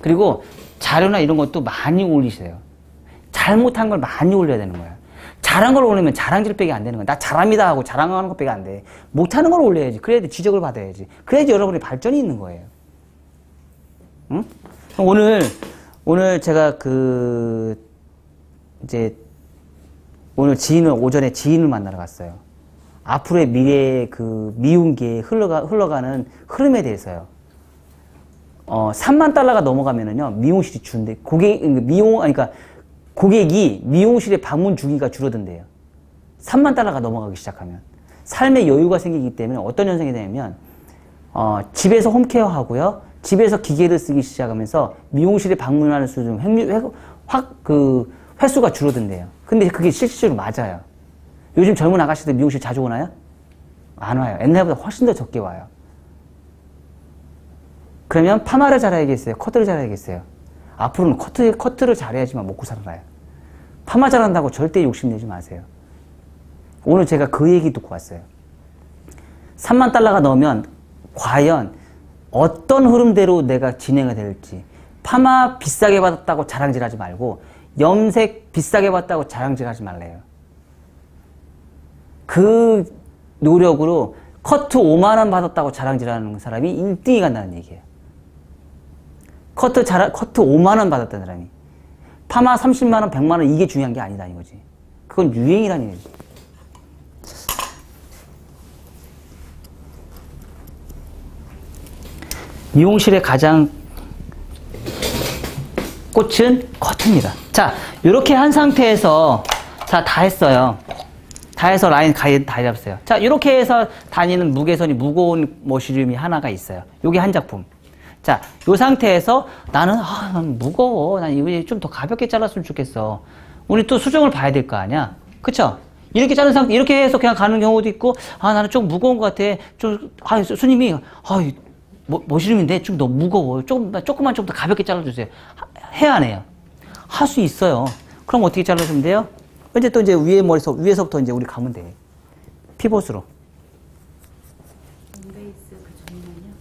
그리고 자료나 이런 것도 많이 올리세요. 잘못한 걸 많이 올려야 되는 거야. 잘한 걸 올리면 자랑질밖에 안 되는 거야. 나 잘합니다 하고 자랑하는 것밖에 안 돼. 못하는 걸 올려야지. 그래야 지적을 받아야지. 그래야지 여러분의 발전이 있는 거예요. 응? 오늘 제가 이제 오늘 오전에 지인을 만나러 갔어요. 앞으로의 미래의 그 미용계에 흘러가는 흐름에 대해서요. 3만 달러가 넘어가면은요, 미용실이 준대. 그러니까 고객이 미용실에 방문 주기가 줄어든대요. 3만 달러가 넘어가기 시작하면. 삶의 여유가 생기기 때문에 어떤 현상이 되냐면, 집에서 홈케어 하고요, 집에서 기계를 쓰기 시작하면서 미용실에 방문하는 수준, 횟수가 줄어든대요. 근데 그게 실질적으로 맞아요. 요즘 젊은 아가씨들 미용실 자주 오나요? 안 와요. 옛날보다 훨씬 더 적게 와요. 그러면 파마를 잘해야겠어요? 커트를 잘해야겠어요? 앞으로는 커트를 잘해야지만 먹고 살아요. 파마 잘한다고 절대 욕심내지 마세요. 오늘 제가 그 얘기 듣고 왔어요. 3만 달러가 넘으면 과연 어떤 흐름대로 내가 진행이 될지. 파마 비싸게 받았다고 자랑질하지 말고 염색 비싸게 받았다고 자랑질하지 말래요. 그 노력으로 커트 5만 원 받았다고 자랑질하는 사람이 1등이 간다는 얘기예요. 커트 5만 원 받았다는 사람이. 파마 30만 원, 100만 원 이게 중요한 게 아니다 이거지. 그건 유행이라는 얘기지. 미용실의 가장 꽃은 커트입니다. 자, 이렇게 한 상태에서 다 했어요. 다 해서 라인 다 잡았어요. 자, 이렇게 해서 다니는 무게선이 무거운 머쉬룸이 하나가 있어요. 요게 한 작품. 자, 요 상태에서 나는 무거워. 난 이거 좀 더 가볍게 잘랐으면 좋겠어. 우리 또 수정을 봐야 될 거 아니야? 그쵸? 이렇게 자른 상태, 이렇게 해서 그냥 가는 경우도 있고, 나는 좀 무거운 것 같아. 손님이, 머쉬룸인데 좀 더 무거워. 조금만 좀 더 가볍게 잘라주세요. 해야 안 해요? 할 수 있어요. 그럼 어떻게 잘라주면 돼요? 이제 위에서부터 이제 우리 가면 돼. 피봇으로. 베이스 그 전면요?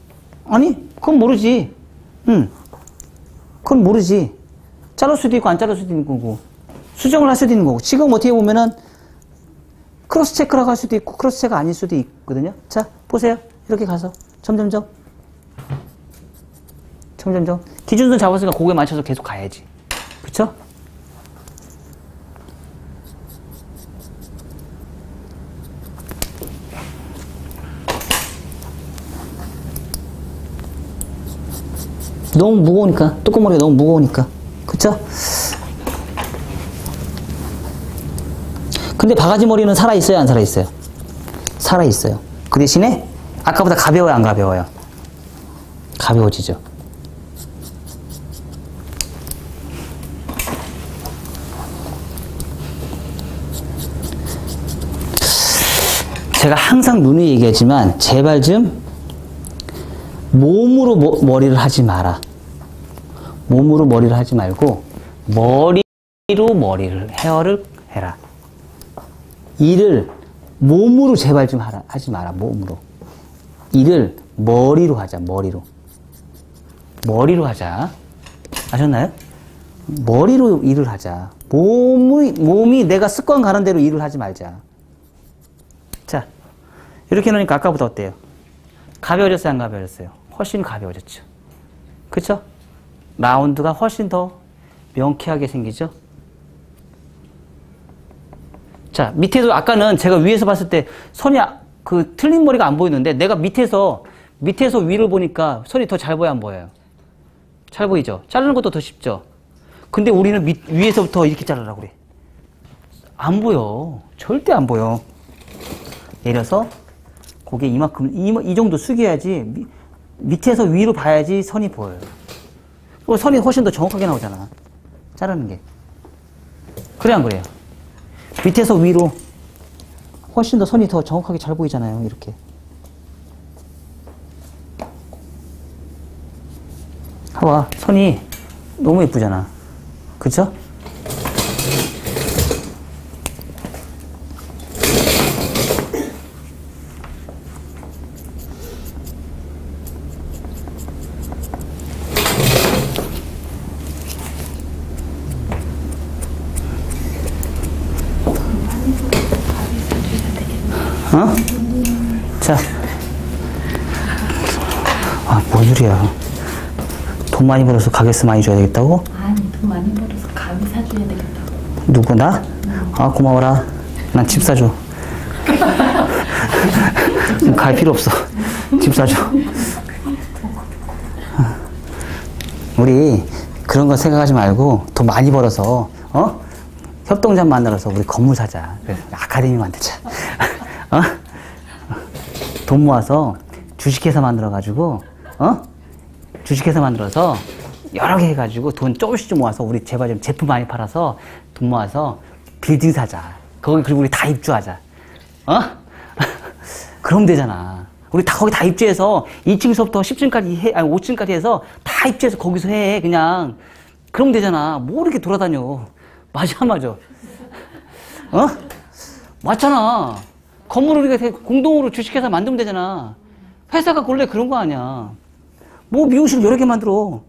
아니, 그건 모르지. 그건 모르지. 자를 수도 있고 안 자를 수도 있는 거고. 수정을 할 수도 있는 거고. 지금 어떻게 보면은 크로스 체크라고 할 수도 있고 크로스 체크가 아닐 수도 있거든요. 자, 보세요. 이렇게 가서 점점점. 기준선 잡았으니까 그거에 맞춰서 계속 가야지. 그쵸? 너무 무거우니까. 뚜껑머리가 너무 무거우니까. 그쵸? 근데 바가지 머리는 살아있어요? 안 살아있어요? 살아있어요. 그 대신에 아까보다 가벼워요? 안 가벼워요? 가벼워지죠. 제가 항상 누누이 얘기하지만 제발 좀 몸으로 머리를 하지 마라. 몸으로 머리를 하지 말고 헤어를 해라. 일을 몸으로 제발 좀 하지 마라. 몸으로. 일을 머리로 하자. 머리로 하자. 아셨나요? 머리로 일을 하자. 몸이 내가 습관 가는 대로 일을 하지 말자. 자, 이렇게 놓으니까 아까보다 어때요? 가벼워졌어요? 안 가벼워졌어요? 훨씬 가벼워졌죠. 그쵸? 라운드가 훨씬 더 명쾌하게 생기죠? 자, 밑에도 아까는 제가 위에서 봤을 때 선이 틀린 머리가 안 보이는데 내가 밑에서 위를 보니까 선이 더 잘 보여, 안 보여요? 잘 보이죠? 자르는 것도 더 쉽죠? 근데 우리는 위에서부터 이렇게 자르라고 그래. 안 보여. 절대 안 보여. 내려서 고개 이만큼, 이 정도 숙여야지 밑에서 위로 봐야지 선이 보여요. 선이 훨씬 더 정확하게 나오잖아. 자르는 게. 그래, 안 그래요? 밑에서 위로 훨씬 더 선이 더 정확하게 잘 보이잖아요. 이렇게. 봐봐. 선이 너무 예쁘잖아. 그쵸? 자. 뭔 소리야. 돈 많이 벌어서 가게세 많이 줘야 되겠다고? 아니, 돈 많이 벌어서 가게 사줘야 되겠다고. 누구, 나? 아, 고마워라. 난 집 사줘. 갈 필요 없어. 집 사줘. 우리 그런 거 생각하지 말고 돈 많이 벌어서 협동조합 만들어서 우리 건물 사자. 그래서 아카데미 만들자. 돈 모아서 주식회사 만들어가지고 주식회사 만들어서 여러 개 해가지고 돈 조금씩 좀 모아서 우리 제발 좀 제품 많이 팔아서 돈 모아서 빌딩 사자. 거기 그리고 우리 다 입주하자. 그럼 되잖아. 우리 다 거기 다 입주해서 2층서부터 10층까지 아니 5층까지 해서 다 입주해서 거기서 해. 그냥. 그럼 되잖아. 뭐 이렇게 돌아다녀. 맞아 안 맞아? 맞잖아. 건물을 우리가 공동으로 주식회사 만들면 되잖아. 회사가 원래 그런 거 아니야. 뭐 미용실 여러 개 만들어.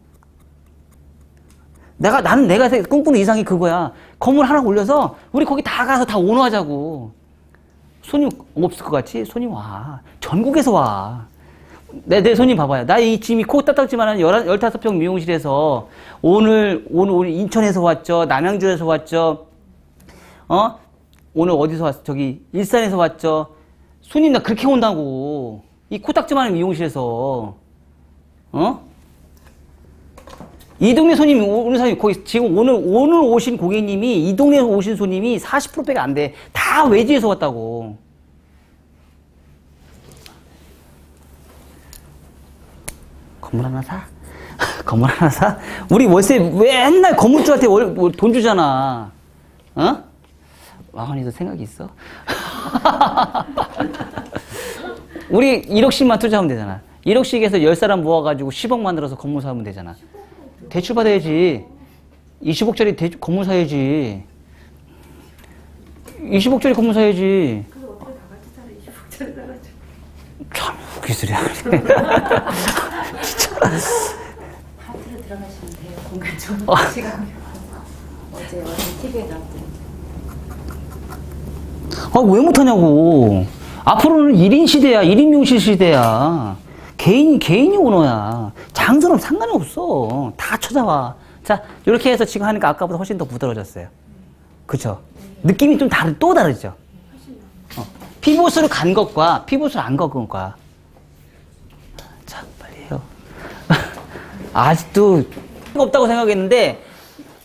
나는 내가 꿈꾸는 이상이 그거야. 건물 하나 올려서 우리 거기 다 가서 다 오너하자고. 손님 없을 것 같지? 손님 와. 전국에서 와. 내 손님 봐봐요. 나 이 지금 코 따딱지만한 15평 미용실에서 오늘 인천에서 왔죠. 남양주에서 왔죠. 오늘 어디서 왔어? 저기 일산에서 왔죠. 손님 나 그렇게 온다고. 이 코딱지만한 미용실에서. 이 동네 손님, 오늘 사장님, 거기 지금 오늘 오신 고객님이, 이 동네에 오신 손님이 40%밖에 안 돼. 다 외지에서 왔다고. 건물 하나 사? 건물 하나 사? 우리 월세 맨날 건물주한테 돈 주잖아. 왕언니도 생각이 있어? 우리 1억씩만 투자하면 되잖아. 1억씩에서 10사람 모아가지고 10억 만들어서 건물 사면 되잖아. 대출 받아야지. 20억짜리 건물 사야지. 20억짜리 건물 사야지. 그래서 어떻게 다 같이 살아? 20억짜리 사가지고. 참, 기술이야. 진짜. 파트로 들어가시면 돼요. 공간 좀. 시간. 어제 TV에 나왔더니. 왜 못하냐고. 앞으로는 1인 시대야. 1인 미용실 시대야. 개인이 오너야. 장소는 상관이 없어. 다 찾아와. 자, 이렇게 해서 지금 하니까 아까보다 훨씬 더 부드러워졌어요. 그쵸? 느낌이 좀 또 다르죠? 피부스로 간 것과 피부스로 안 간 것과. 자, 빨리 해요. 아직도 없다고 생각했는데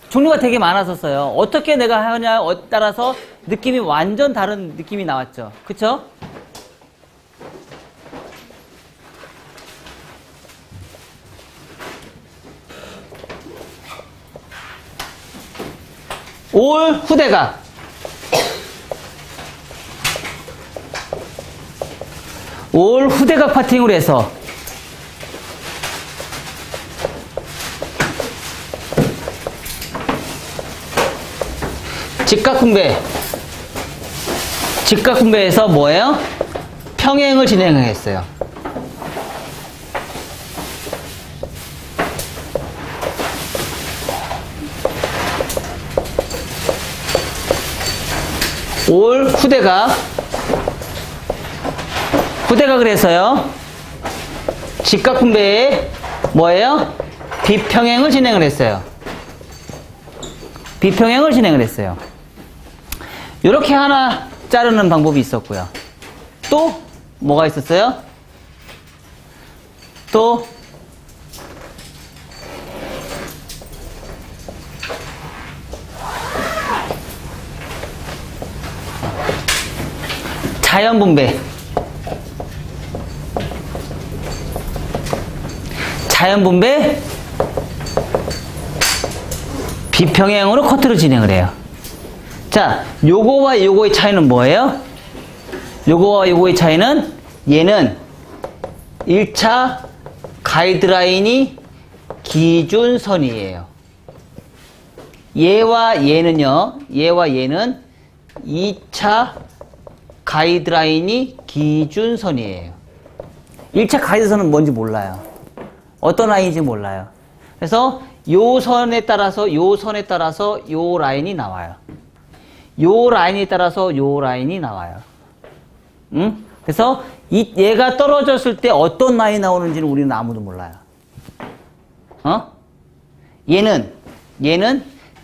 종류가 되게 많았었어요. 어떻게 내가 하냐에 따라서 느낌이 완전 다른 느낌이 나왔죠. 그쵸? 올 후대각. 올 후대각 파팅을 해서 직각분배에서 뭐예요? 평행을 진행했어요. 올 후대각을 해서요. 직각분배에 뭐예요? 비평행을 진행을 했어요. 비평행을 진행을 했어요. 이렇게 하나 자르는 방법이 있었고요. 또 뭐가 있었어요? 또 자연분배. 비평행으로 커트를 진행을 해요. 자, 요거와 요거의 차이는 뭐예요? 요거와 요거의 차이는 얘는 1차 가이드라인이 기준선이에요. 얘와 얘는요. 얘와 얘는 2차 가이드라인이 기준선이에요. 1차 가이드선은 뭔지 몰라요. 어떤 라인인지 몰라요. 그래서 요 선에 따라서 요 라인이 나와요. 요 라인에 따라서 요 라인이 나와요. 응? 그래서 얘가 떨어졌을 때 어떤 라인이 나오는지는 우리는 아무도 몰라요. 얘는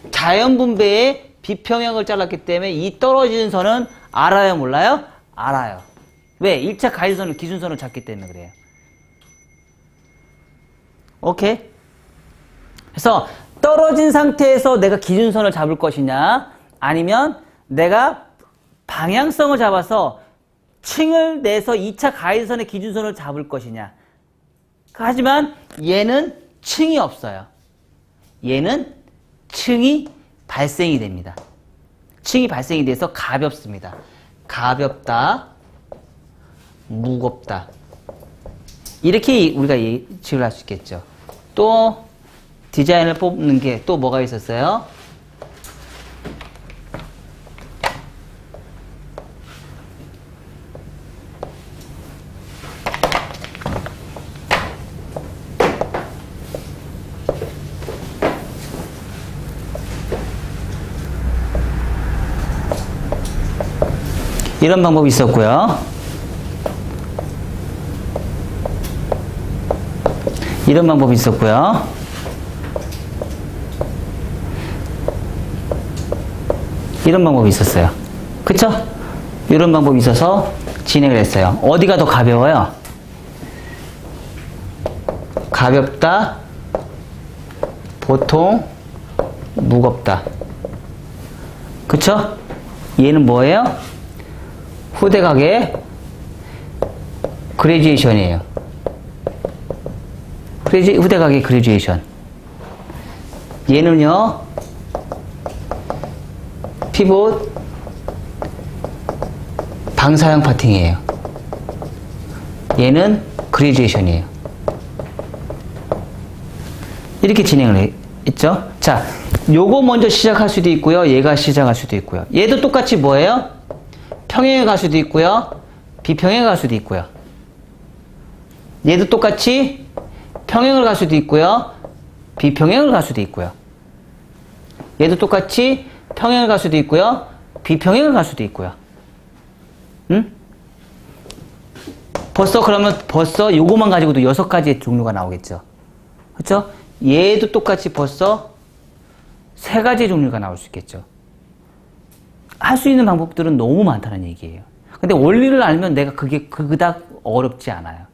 자연분배의 비평형을 잘랐기 때문에 이 떨어지는 선은 알아요, 몰라요? 알아요. 왜? 1차 가이드선을, 기준선을 잡기 때문에 그래요. 오케이? 그래서 떨어진 상태에서 내가 기준선을 잡을 것이냐, 아니면 내가 방향성을 잡아서 층을 내서 2차 가이드선의 기준선을 잡을 것이냐. 하지만 얘는 층이 없어요. 얘는 층이 발생이 됩니다. 층이 발생이 돼서 가볍습니다. 가볍다, 무겁다. 이렇게 우리가 예측을 할 수 있겠죠. 또 디자인을 뽑는 게 또 뭐가 있었어요? 이런 방법이 있었고요. 이런 방법이 있었고요. 이런 방법이 있었어요. 그쵸? 이런 방법이 있어서 진행을 했어요. 어디가 더 가벼워요? 가볍다, 보통, 무겁다. 그쵸? 얘는 뭐예요? 후대각의 그레듀에이션이에요. 후대각의 그레듀에이션. 얘는요, 피봇 방사형 파팅이에요. 얘는 그레듀에이션이에요. 이렇게 진행을 했죠. 자, 요거 먼저 시작할 수도 있고요. 얘가 시작할 수도 있고요. 얘도 똑같이 뭐예요? 평행에 갈 수도 있고요. 비평행에 갈 수도 있고요. 얘도 똑같이 평행을 갈 수도 있고요. 비평행을 갈 수도 있고요. 얘도 똑같이 평행을 갈 수도 있고요. 비평행을 갈 수도 있고요. 응? 그러면 요거만 가지고도 6가지의 종류가 나오겠죠. 그렇죠? 얘도 똑같이 3가지의 종류가 나올 수 있겠죠. 할 수 있는 방법들은 너무 많다는 얘기예요. 근데 원리를 알면 내가 그게 그닥 어렵지 않아요.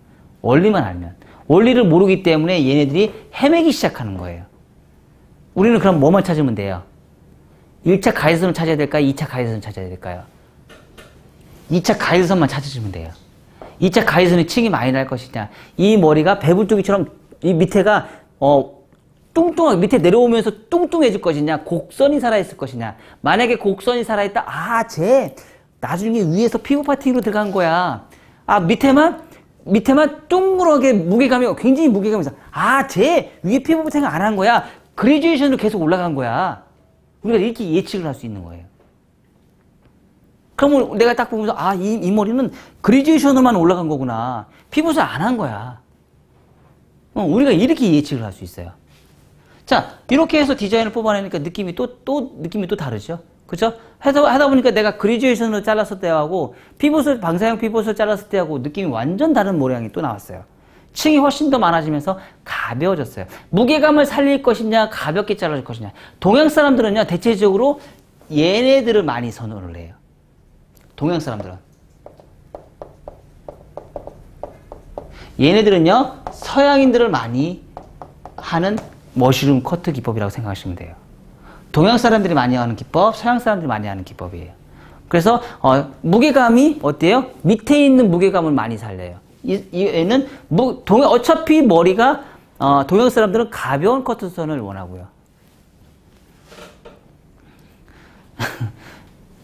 원리만 알면. 원리를 모르기 때문에 얘네들이 헤매기 시작하는 거예요. 우리는 그럼 뭐만 찾으면 돼요? 1차 가이드선을 찾아야 될까요? 2차 가이드선을 찾아야 될까요? 2차 가이드선만 찾으시면 돼요. 2차 가이드선의 층이 많이 날 것이냐, 이 머리가 배불뚝이처럼 이 밑에가 뚱뚱하게 밑에 내려오면서 뚱뚱해질 것이냐, 곡선이 살아있을 것이냐. 만약에 곡선이 살아있다, 쟤 나중에 위에서 피부 파팅으로 들어간 거야. 밑에만 뚱그랗게 무게감이 굉장히 무게감이 있어. 쟤 위에 피부 파팅 안 한 거야. 그레듀에이션으로 계속 올라간 거야. 우리가 이렇게 예측을 할 수 있는 거예요. 그러면 내가 딱 보면서 이 머리는 그레듀에이션으로만 올라간 거구나. 피부질 안 한 거야. 우리가 이렇게 예측을 할 수 있어요. 자, 이렇게 해서 디자인을 뽑아내니까 느낌이 또 다르죠? 그죠? 하다 보니까 내가 그레듀에이션으로 잘랐을 때하고 방사형 피봇을 잘랐을 때하고 느낌이 완전 다른 모양이 또 나왔어요. 층이 훨씬 더 많아지면서 가벼워졌어요. 무게감을 살릴 것이냐, 가볍게 잘라줄 것이냐. 동양 사람들은요, 대체적으로 얘네들을 많이 선호를 해요. 동양 사람들은. 얘네들은요, 서양인들을 많이 하는 머쉬룸 커트 기법이라고 생각하시면 돼요. 동양 사람들이 많이 하는 기법, 서양 사람들이 많이 하는 기법이에요. 그래서 무게감이 어때요? 밑에 있는 무게감을 많이 살려요. 얘는 어차피 머리가 동양 사람들은 가벼운 커트선을 원하고요.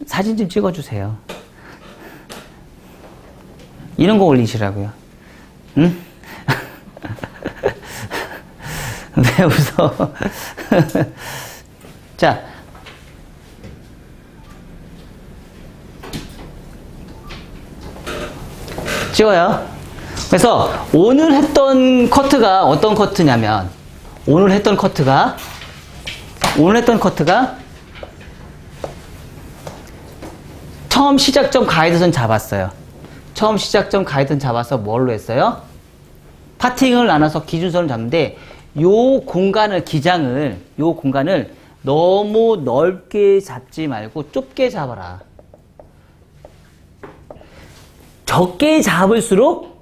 사진 좀 찍어주세요. 이런 거 올리시라고요. 응? 왜 웃어? 자, 찍어요. 그래서 오늘 했던 커트가 어떤 커트냐면, 오늘 했던 커트가 처음 시작점 가이드선 잡았어요. 처음 시작점 가이드선 잡아서 뭘로 했어요? 파팅을 나눠서 기준선을 잡는데 요 공간을 너무 넓게 잡지 말고 좁게 잡아라. 적게 잡을수록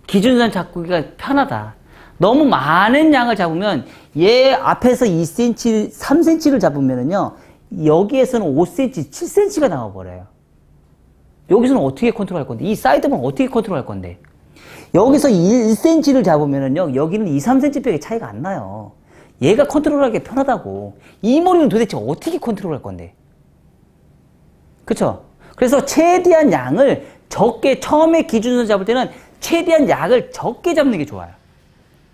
기준선 잡기가 편하다. 너무 많은 양을 잡으면 얘 앞에서 2cm, 3cm를 잡으면은요, 여기에서는 5cm, 7cm가 나와버려요. 여기서는 어떻게 컨트롤 할 건데? 이 사이드만 어떻게 컨트롤 할 건데? 여기서 1cm를 잡으면은요, 여기는 2, 3cm 벽의 차이가 안 나요. 얘가 컨트롤하기 편하다고. 이 머리는 도대체 어떻게 컨트롤 할 건데? 그쵸? 그래서 최대한 양을 적게, 처음에 기준선 잡을 때는 최대한 약을 적게 잡는 게 좋아요.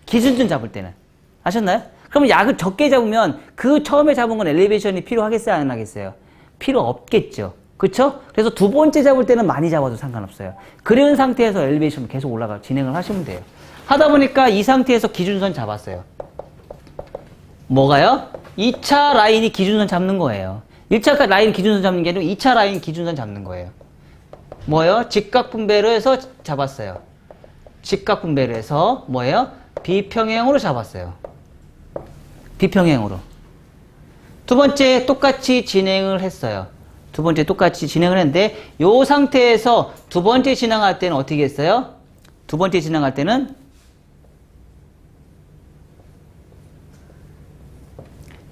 기준선 잡을 때는. 아셨나요? 그러면 약을 적게 잡으면 그 처음에 잡은 건 엘리베이션이 필요하겠어요? 안 하겠어요? 필요 없겠죠. 그쵸? 그래서 두 번째 잡을 때는 많이 잡아도 상관없어요. 그런 상태에서 엘리베이션 계속 진행을 하시면 돼요. 하다 보니까 이 상태에서 기준선 잡았어요. 뭐가요? 2차 라인이 기준선 잡는 거예요. 1차 라인 기준선 잡는 게 아니고 2차 라인 기준선 잡는 거예요. 뭐예요? 직각분배로 해서 잡았어요. 직각분배로 해서 뭐예요? 비평행으로 잡았어요. 비평행으로. 두 번째 똑같이 진행을 했어요. 두 번째 똑같이 진행을 했는데 이 상태에서 두 번째 진행할 때는 어떻게 했어요? 두 번째 진행할 때는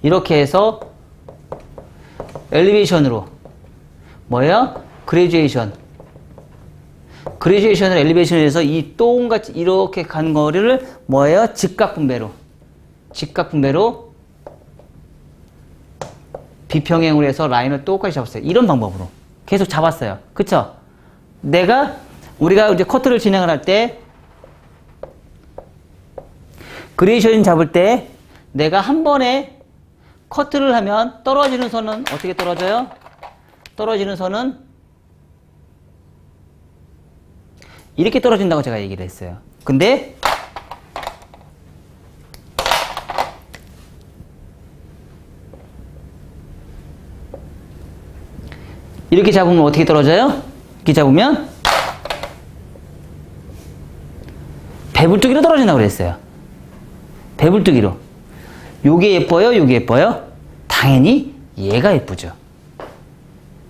이렇게 해서 엘리베이션으로 뭐예요? 그레듀에이션을 엘리베이션을 해서 이 똥같이 이렇게 간 거리를 뭐예요? 직각분배로 비평행으로 해서 라인을 똑같이 잡았어요. 이런 방법으로 계속 잡았어요. 그쵸? 우리가 이제 커트를 진행을 할 때 그레듀에이션 잡을 때 내가 한 번에 커트를 하면 떨어지는 선은 어떻게 떨어져요? 떨어지는 선은 이렇게 떨어진다고 제가 얘기를 했어요. 근데 이렇게 잡으면 어떻게 떨어져요? 이렇게 잡으면 배불뚝이로 떨어진다고 그랬어요. 배불뚝이로. 요게 예뻐요? 요게 예뻐요? 당연히 얘가 예쁘죠.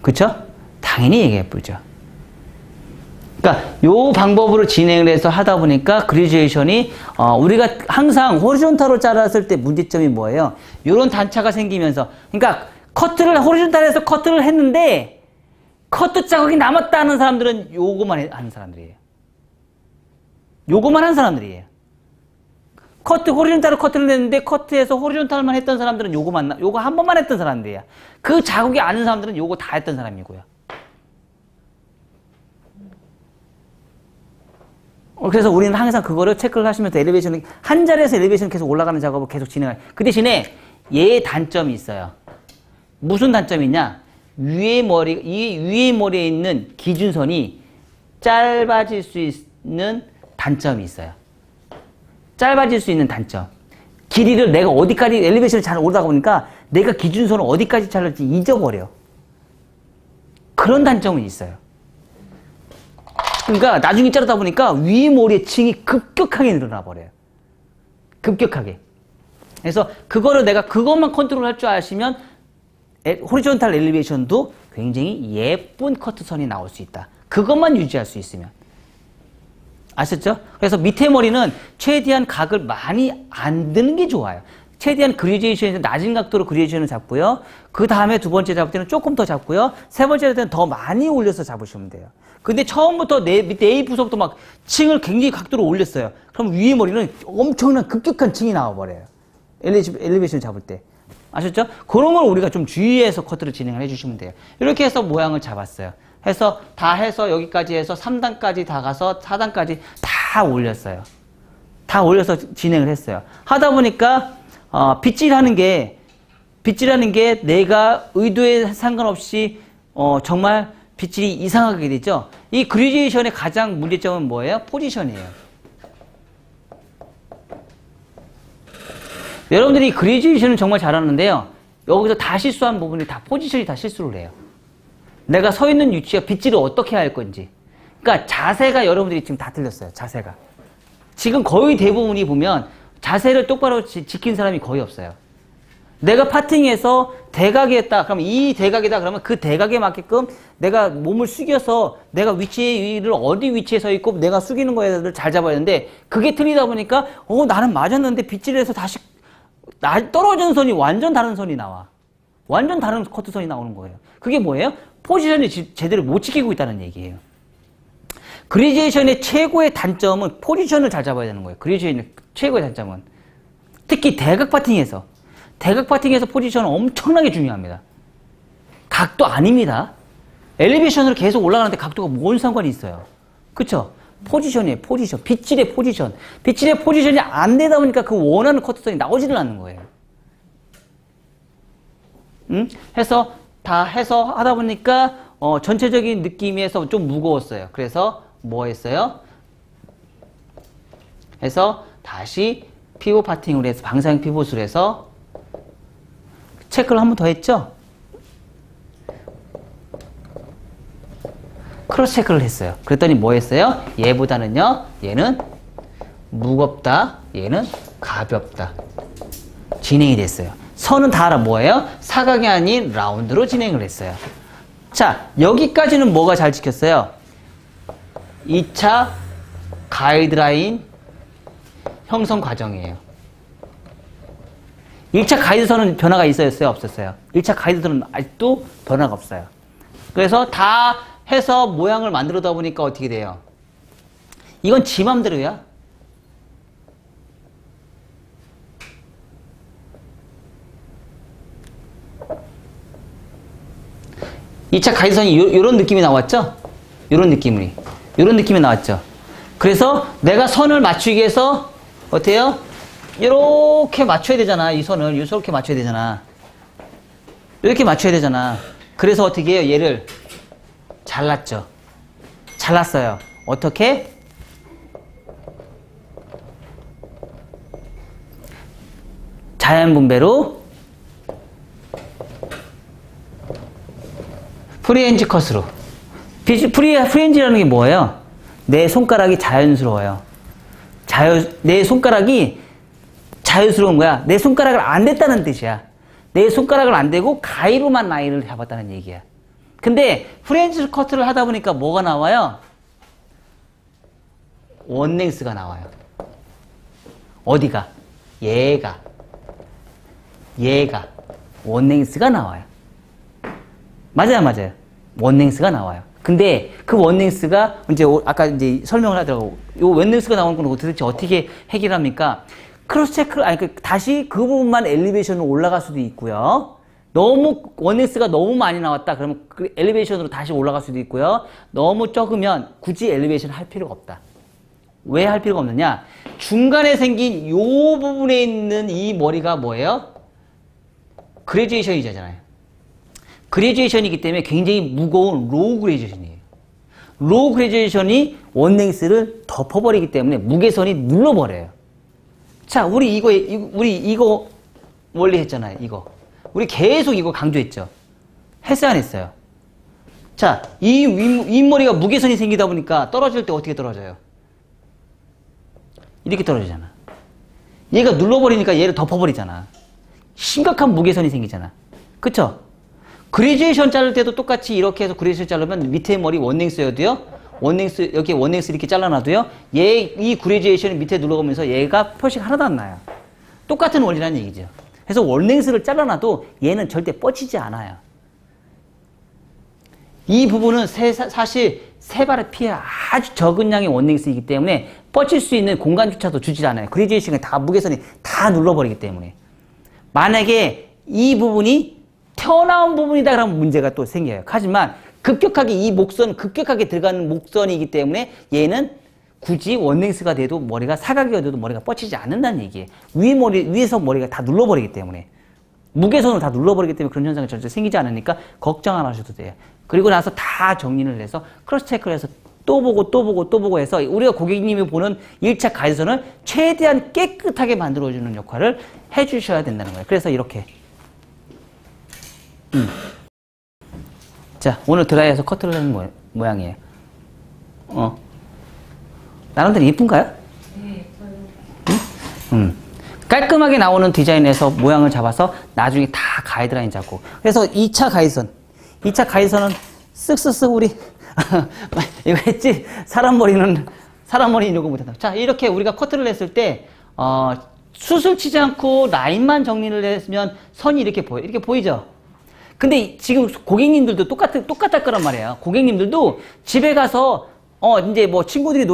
그쵸? 당연히 얘가 예쁘죠. 그러니까 요 방법으로 진행을 해서 하다 보니까 그레듀에이션이 우리가 항상 호리존탈로 잘랐을 때 문제점이 뭐예요? 요런 단차가 생기면서 그러니까 호리존탈에서 커트를 했는데 커트 자국이 남았다 하는 사람들은 요거만 하는 사람들이에요. 요거만 하는 사람들이에요. 호리존탈로 커트를 했는데 커트에서 호리존탈만 했던 사람들은 요거 한 번만 했던 사람들이에요. 그 자국이 아는 사람들은 요거 다 했던 사람이고요. 그래서 우리는 항상 그거를 체크를 하시면서 한 자리에서 엘리베이션 계속 올라가는 작업을 계속 진행해요. 그 대신에 얘의 단점이 있어요. 무슨 단점이 있냐? 이 위에 머리에 있는 기준선이 짧아질 수 있는 단점이 있어요. 짧아질 수 있는 단점. 길이를 내가 어디까지 엘리베이션을 잘 오르다 보니까 내가 기준선을 어디까지 잘랐지 잊어버려. 그런 단점은 있어요. 그러니까 나중에 자르다 보니까 위 머리의 층이 급격하게 늘어나 버려요. 급격하게. 그래서 내가 그것만 컨트롤할 줄 아시면 호리존탈 엘리베이션도 굉장히 예쁜 커트선이 나올 수 있다. 그것만 유지할 수 있으면. 아셨죠? 그래서 밑에 머리는 최대한 각을 많이 안 드는 게 좋아요. 최대한 그레듀에이션에서 낮은 각도로 그레듀에이션을 잡고요. 그 다음에 두 번째 잡을 때는 조금 더 잡고요. 세 번째 잡을 때는 더 많이 올려서 잡으시면 돼요. 근데 처음부터 밑에 A 부속도 막 층을 굉장히 각도로 올렸어요. 그럼 위에 머리는 엄청난 급격한 층이 나와버려요. 엘리베이션 잡을 때. 아셨죠? 그런 걸 우리가 좀 주의해서 커트를 진행을 해주시면 돼요. 이렇게 해서 모양을 잡았어요. 해서 여기까지 해서 3단까지 다 가서 4단까지 다 올렸어요. 다 올려서 진행을 했어요. 하다 보니까 빗질하는 게 내가 의도에 상관없이 정말 빗질이 이상하게 되죠. 이 그레듀에이션의 가장 문제점은 뭐예요? 포지션이에요. 여러분들이 그레듀에이션은 정말 잘하는데요. 여기서 다 실수한 부분이 다 포지션이 다 실수를 해요. 내가 서 있는 위치와 빗질을 어떻게 할 건지. 그러니까 자세가 여러분들이 지금 다 틀렸어요. 자세가. 지금 거의 대부분이 보면 자세를 똑바로 지킨 사람이 거의 없어요. 내가 파팅해서 대각에 했다. 그러면 이 대각이다. 그러면 그 대각에 맞게끔 내가 몸을 숙여서 내가 위치를 어디 위치에 서 있고 내가 숙이는 거에 잘 잡아야 되는데 그게 틀리다 보니까 나는 맞았는데 빗질해서 다시 떨어지는 선이 완전 다른 선이 나와. 완전 다른 커트선이 나오는 거예요. 그게 뭐예요? 포지션이 제대로 못 지키고 있다는 얘기예요. 그레디에이션의 최고의 단점은 포지션을 잘 잡아야 되는 거예요. 그레디에이션의 최고의 단점은. 특히 대각 파팅에서 포지션은 엄청나게 중요합니다. 각도 아닙니다. 엘리베이션으로 계속 올라가는데 각도가 뭔 상관이 있어요. 그쵸? 포지션이에요. 포지션. 빗질의 포지션. 빗질의 포지션이 안 되다 보니까 그 원하는 커트선이 나오지를 않는 거예요. 해서 하다 보니까 전체적인 느낌에서 좀 무거웠어요. 그래서 뭐 했어요? 해서 다시 피봇 파팅을 해서 방향 피봇을 해서 체크를 한 번 더 했죠? 크로스 체크를 했어요. 그랬더니 뭐 했어요? 얘보다는요, 얘는 무겁다, 얘는 가볍다. 진행이 됐어요. 선은 다 뭐예요? 사각이 아닌 라운드로 진행을 했어요. 자, 여기까지는 뭐가 잘 지켰어요? 2차 가이드라인 형성 과정이에요. 1차 가이드선은 변화가 있었어요? 없었어요? 1차 가이드선은 아직도 변화가 없어요. 그래서 다 해서 모양을 만들어다 보니까 어떻게 돼요? 이건 지 맘대로야. 이 차 가이드선이 요런 느낌이 나왔죠? 요런 느낌이 나왔죠? 그래서 내가 선을 맞추기 위해서 어때요? 이렇게 맞춰야 되잖아. 이 선을 이렇게 맞춰야 되잖아. 이렇게 맞춰야 되잖아. 그래서 어떻게 해요? 얘를 잘랐죠. 잘랐어요. 어떻게? 자연분배로 프리엔지 컷으로. 프리엔지라는 게 뭐예요? 내 손가락이 자연스러워요. 내 손가락이 자연스러운 거야. 내 손가락을 안 댔다는 뜻이야. 내 손가락을 안 대고 가위로만 라인을 잡았다는 얘기야. 근데 프리엔지 커트를 하다 보니까 뭐가 나와요? 원랭스가 나와요. 어디가? 얘가 원랭스가 나와요. 맞아요. 원랭스가 나와요. 근데 그 원랭스가 아까 설명을 하더라고. 요 원랭스가 나오는 건 도대체 어떻게 해결합니까? 크로스 체크를, 다시 그 부분만 엘리베이션으로 올라갈 수도 있고요. 너무, 원랭스가 너무 많이 나왔다. 그러면 그 엘리베이션으로 다시 올라갈 수도 있고요. 너무 적으면 굳이 엘리베이션 할 필요가 없다. 왜 할 필요가 없느냐? 중간에 생긴 요 부분에 있는 이 머리가 뭐예요? 그레듀에이션이잖아요. 그레듀에이션이기 때문에 굉장히 무거운 로우 그레듀에이션이에요. 로우 그레듀에이션이 원랭스를 덮어버리기 때문에 무게선이 눌러버려요. 자, 우리 이거 원래 했잖아요. 이거. 우리 계속 이거 강조했죠. 했어요, 안 했어요? 자, 이 윗머리가 무게선이 생기다 보니까 떨어질 때 어떻게 떨어져요? 이렇게 떨어지잖아. 얘가 눌러버리니까 얘를 덮어버리잖아. 심각한 무게선이 생기잖아. 그쵸? 그레듀에이션 자를 때도 똑같이 이렇게 해서 그레듀에이션 자르면 밑에 머리 원랭스여도요. 여기 원랭스 이렇게 잘라놔도요. 이 그레듀에이션이 밑에 눌러가면서 얘가 표시가 하나도 안 나요. 똑같은 원리라는 얘기죠. 그래서 원랭스를 잘라놔도 얘는 절대 뻗치지 않아요. 이 부분은 사실 세 발의 피해 아주 적은 양의 원랭스이기 때문에 뻗칠 수 있는 공간조차도 주지 않아요. 그레듀에이션이 다 무게선이 다 눌러버리기 때문에. 만약에 이 부분이 튀어나온 부분이다 그러면 문제가 또 생겨요. 하지만 급격하게 급격하게 들어가는 목선이기 때문에 얘는 굳이 원랭스가 돼도 머리가 사각이어도 머리가 뻗치지 않는다는 얘기예요. 위에서 머리가 다 눌러버리기 때문에. 무게선으로 다 눌러버리기 때문에 그런 현상이 절대 생기지 않으니까 걱정 안 하셔도 돼요. 그리고 나서 다 정리를 해서 크로스 체크를 해서 또 보고 해서 우리가 고객님이 보는 1차 가이드선을 최대한 깨끗하게 만들어주는 역할을 해주셔야 된다는 거예요. 그래서 이렇게. 자, 오늘 드라이해서 커트를 하는 모양이에요. 나름대로 예쁜가요? 네, 저요. 깔끔하게 나오는 디자인에서 모양을 잡아서 나중에 다 가이드라인 잡고. 그래서 2차 가이드선은 쓱쓱쓱 우리 이거 했지? 사람 머리는 이러고 못한다. 자, 이렇게 우리가 커트를 했을 때 숱을 치지 않고 라인만 정리를 했으면 선이 이렇게 보여. 이렇게 보이죠? 근데 지금 고객님들도 똑같을 거란 말이에요. 고객님들도 집에 가서 이제 뭐 친구들이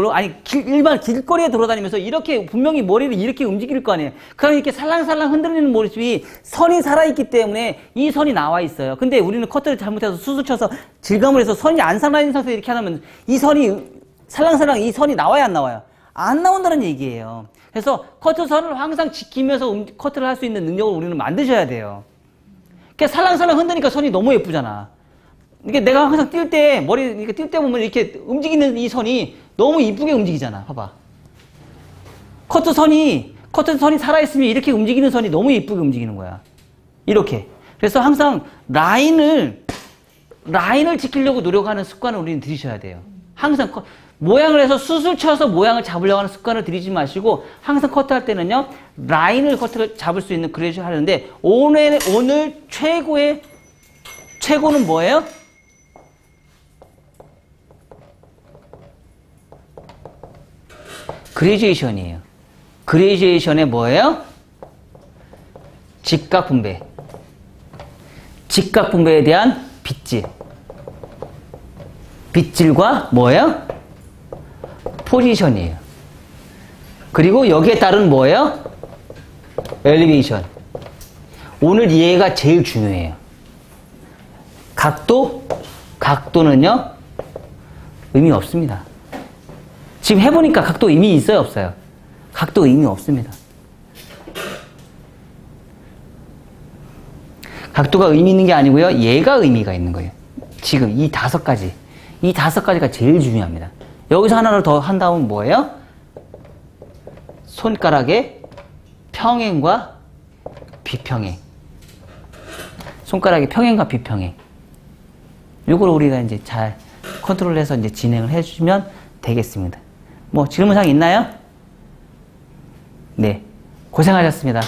일반 길거리에 돌아다니면서 이렇게 분명히 머리를 이렇게 움직일 거 아니에요. 그럼 이렇게 살랑살랑 흔들리는 모습이 선이 살아있기 때문에 이 선이 나와 있어요. 근데 우리는 커트를 잘못해서 숱을 쳐서 질감을 해서 선이 안 살아있는 상태에서 이렇게 하면 이 선이 살랑살랑 이 선이 나와야 안 나와요? 안 나온다는 얘기예요. 그래서 커트선을 항상 지키면서 커트를 할 수 있는 능력을 우리는 만드셔야 돼요. 그러니까 살랑살랑 흔드니까 선이 너무 예쁘잖아. 이게 내가 항상 뛸 때, 이렇게 뛸 때 보면 이렇게 움직이는 이 선이 너무 이쁘게 움직이잖아. 봐봐. 커트선이 살아있으면 이렇게 움직이는 선이 너무 이쁘게 움직이는 거야. 이렇게. 그래서 항상 라인을 지키려고 노력하는 습관을 우리는 들이셔야 돼요. 항상 모양을 해서 숱을 쳐서 모양을 잡으려고 하는 습관을 들이지 마시고 항상 커트할 때는요. 커트를 잡을 수 있는 그레이션을 하는데 오늘 최고는 뭐예요? 그레듀에이션이에요. 그레듀에이션의 뭐예요? 직각 분배. 직각 분배에 대한 빗질. 빗질과 뭐예요? 포지션이에요. 그리고 여기에 따른 뭐예요? 엘리베이션. 오늘 얘가 제일 중요해요. 각도는요? 의미 없습니다. 지금 해보니까 각도 의미 있어요, 없어요? 각도 의미 없습니다. 각도가 의미 있는 게 아니고요. 얘가 의미가 있는 거예요. 지금 이 5가지. 이 5가지가 제일 중요합니다. 여기서 하나를 더 한다면 뭐예요? 손가락의 평행과 비평행. 손가락의 평행과 비평행. 이걸 우리가 이제 잘 컨트롤해서 이제 진행을 해주시면 되겠습니다. 뭐 질문사항 있나요? 네. 고생하셨습니다.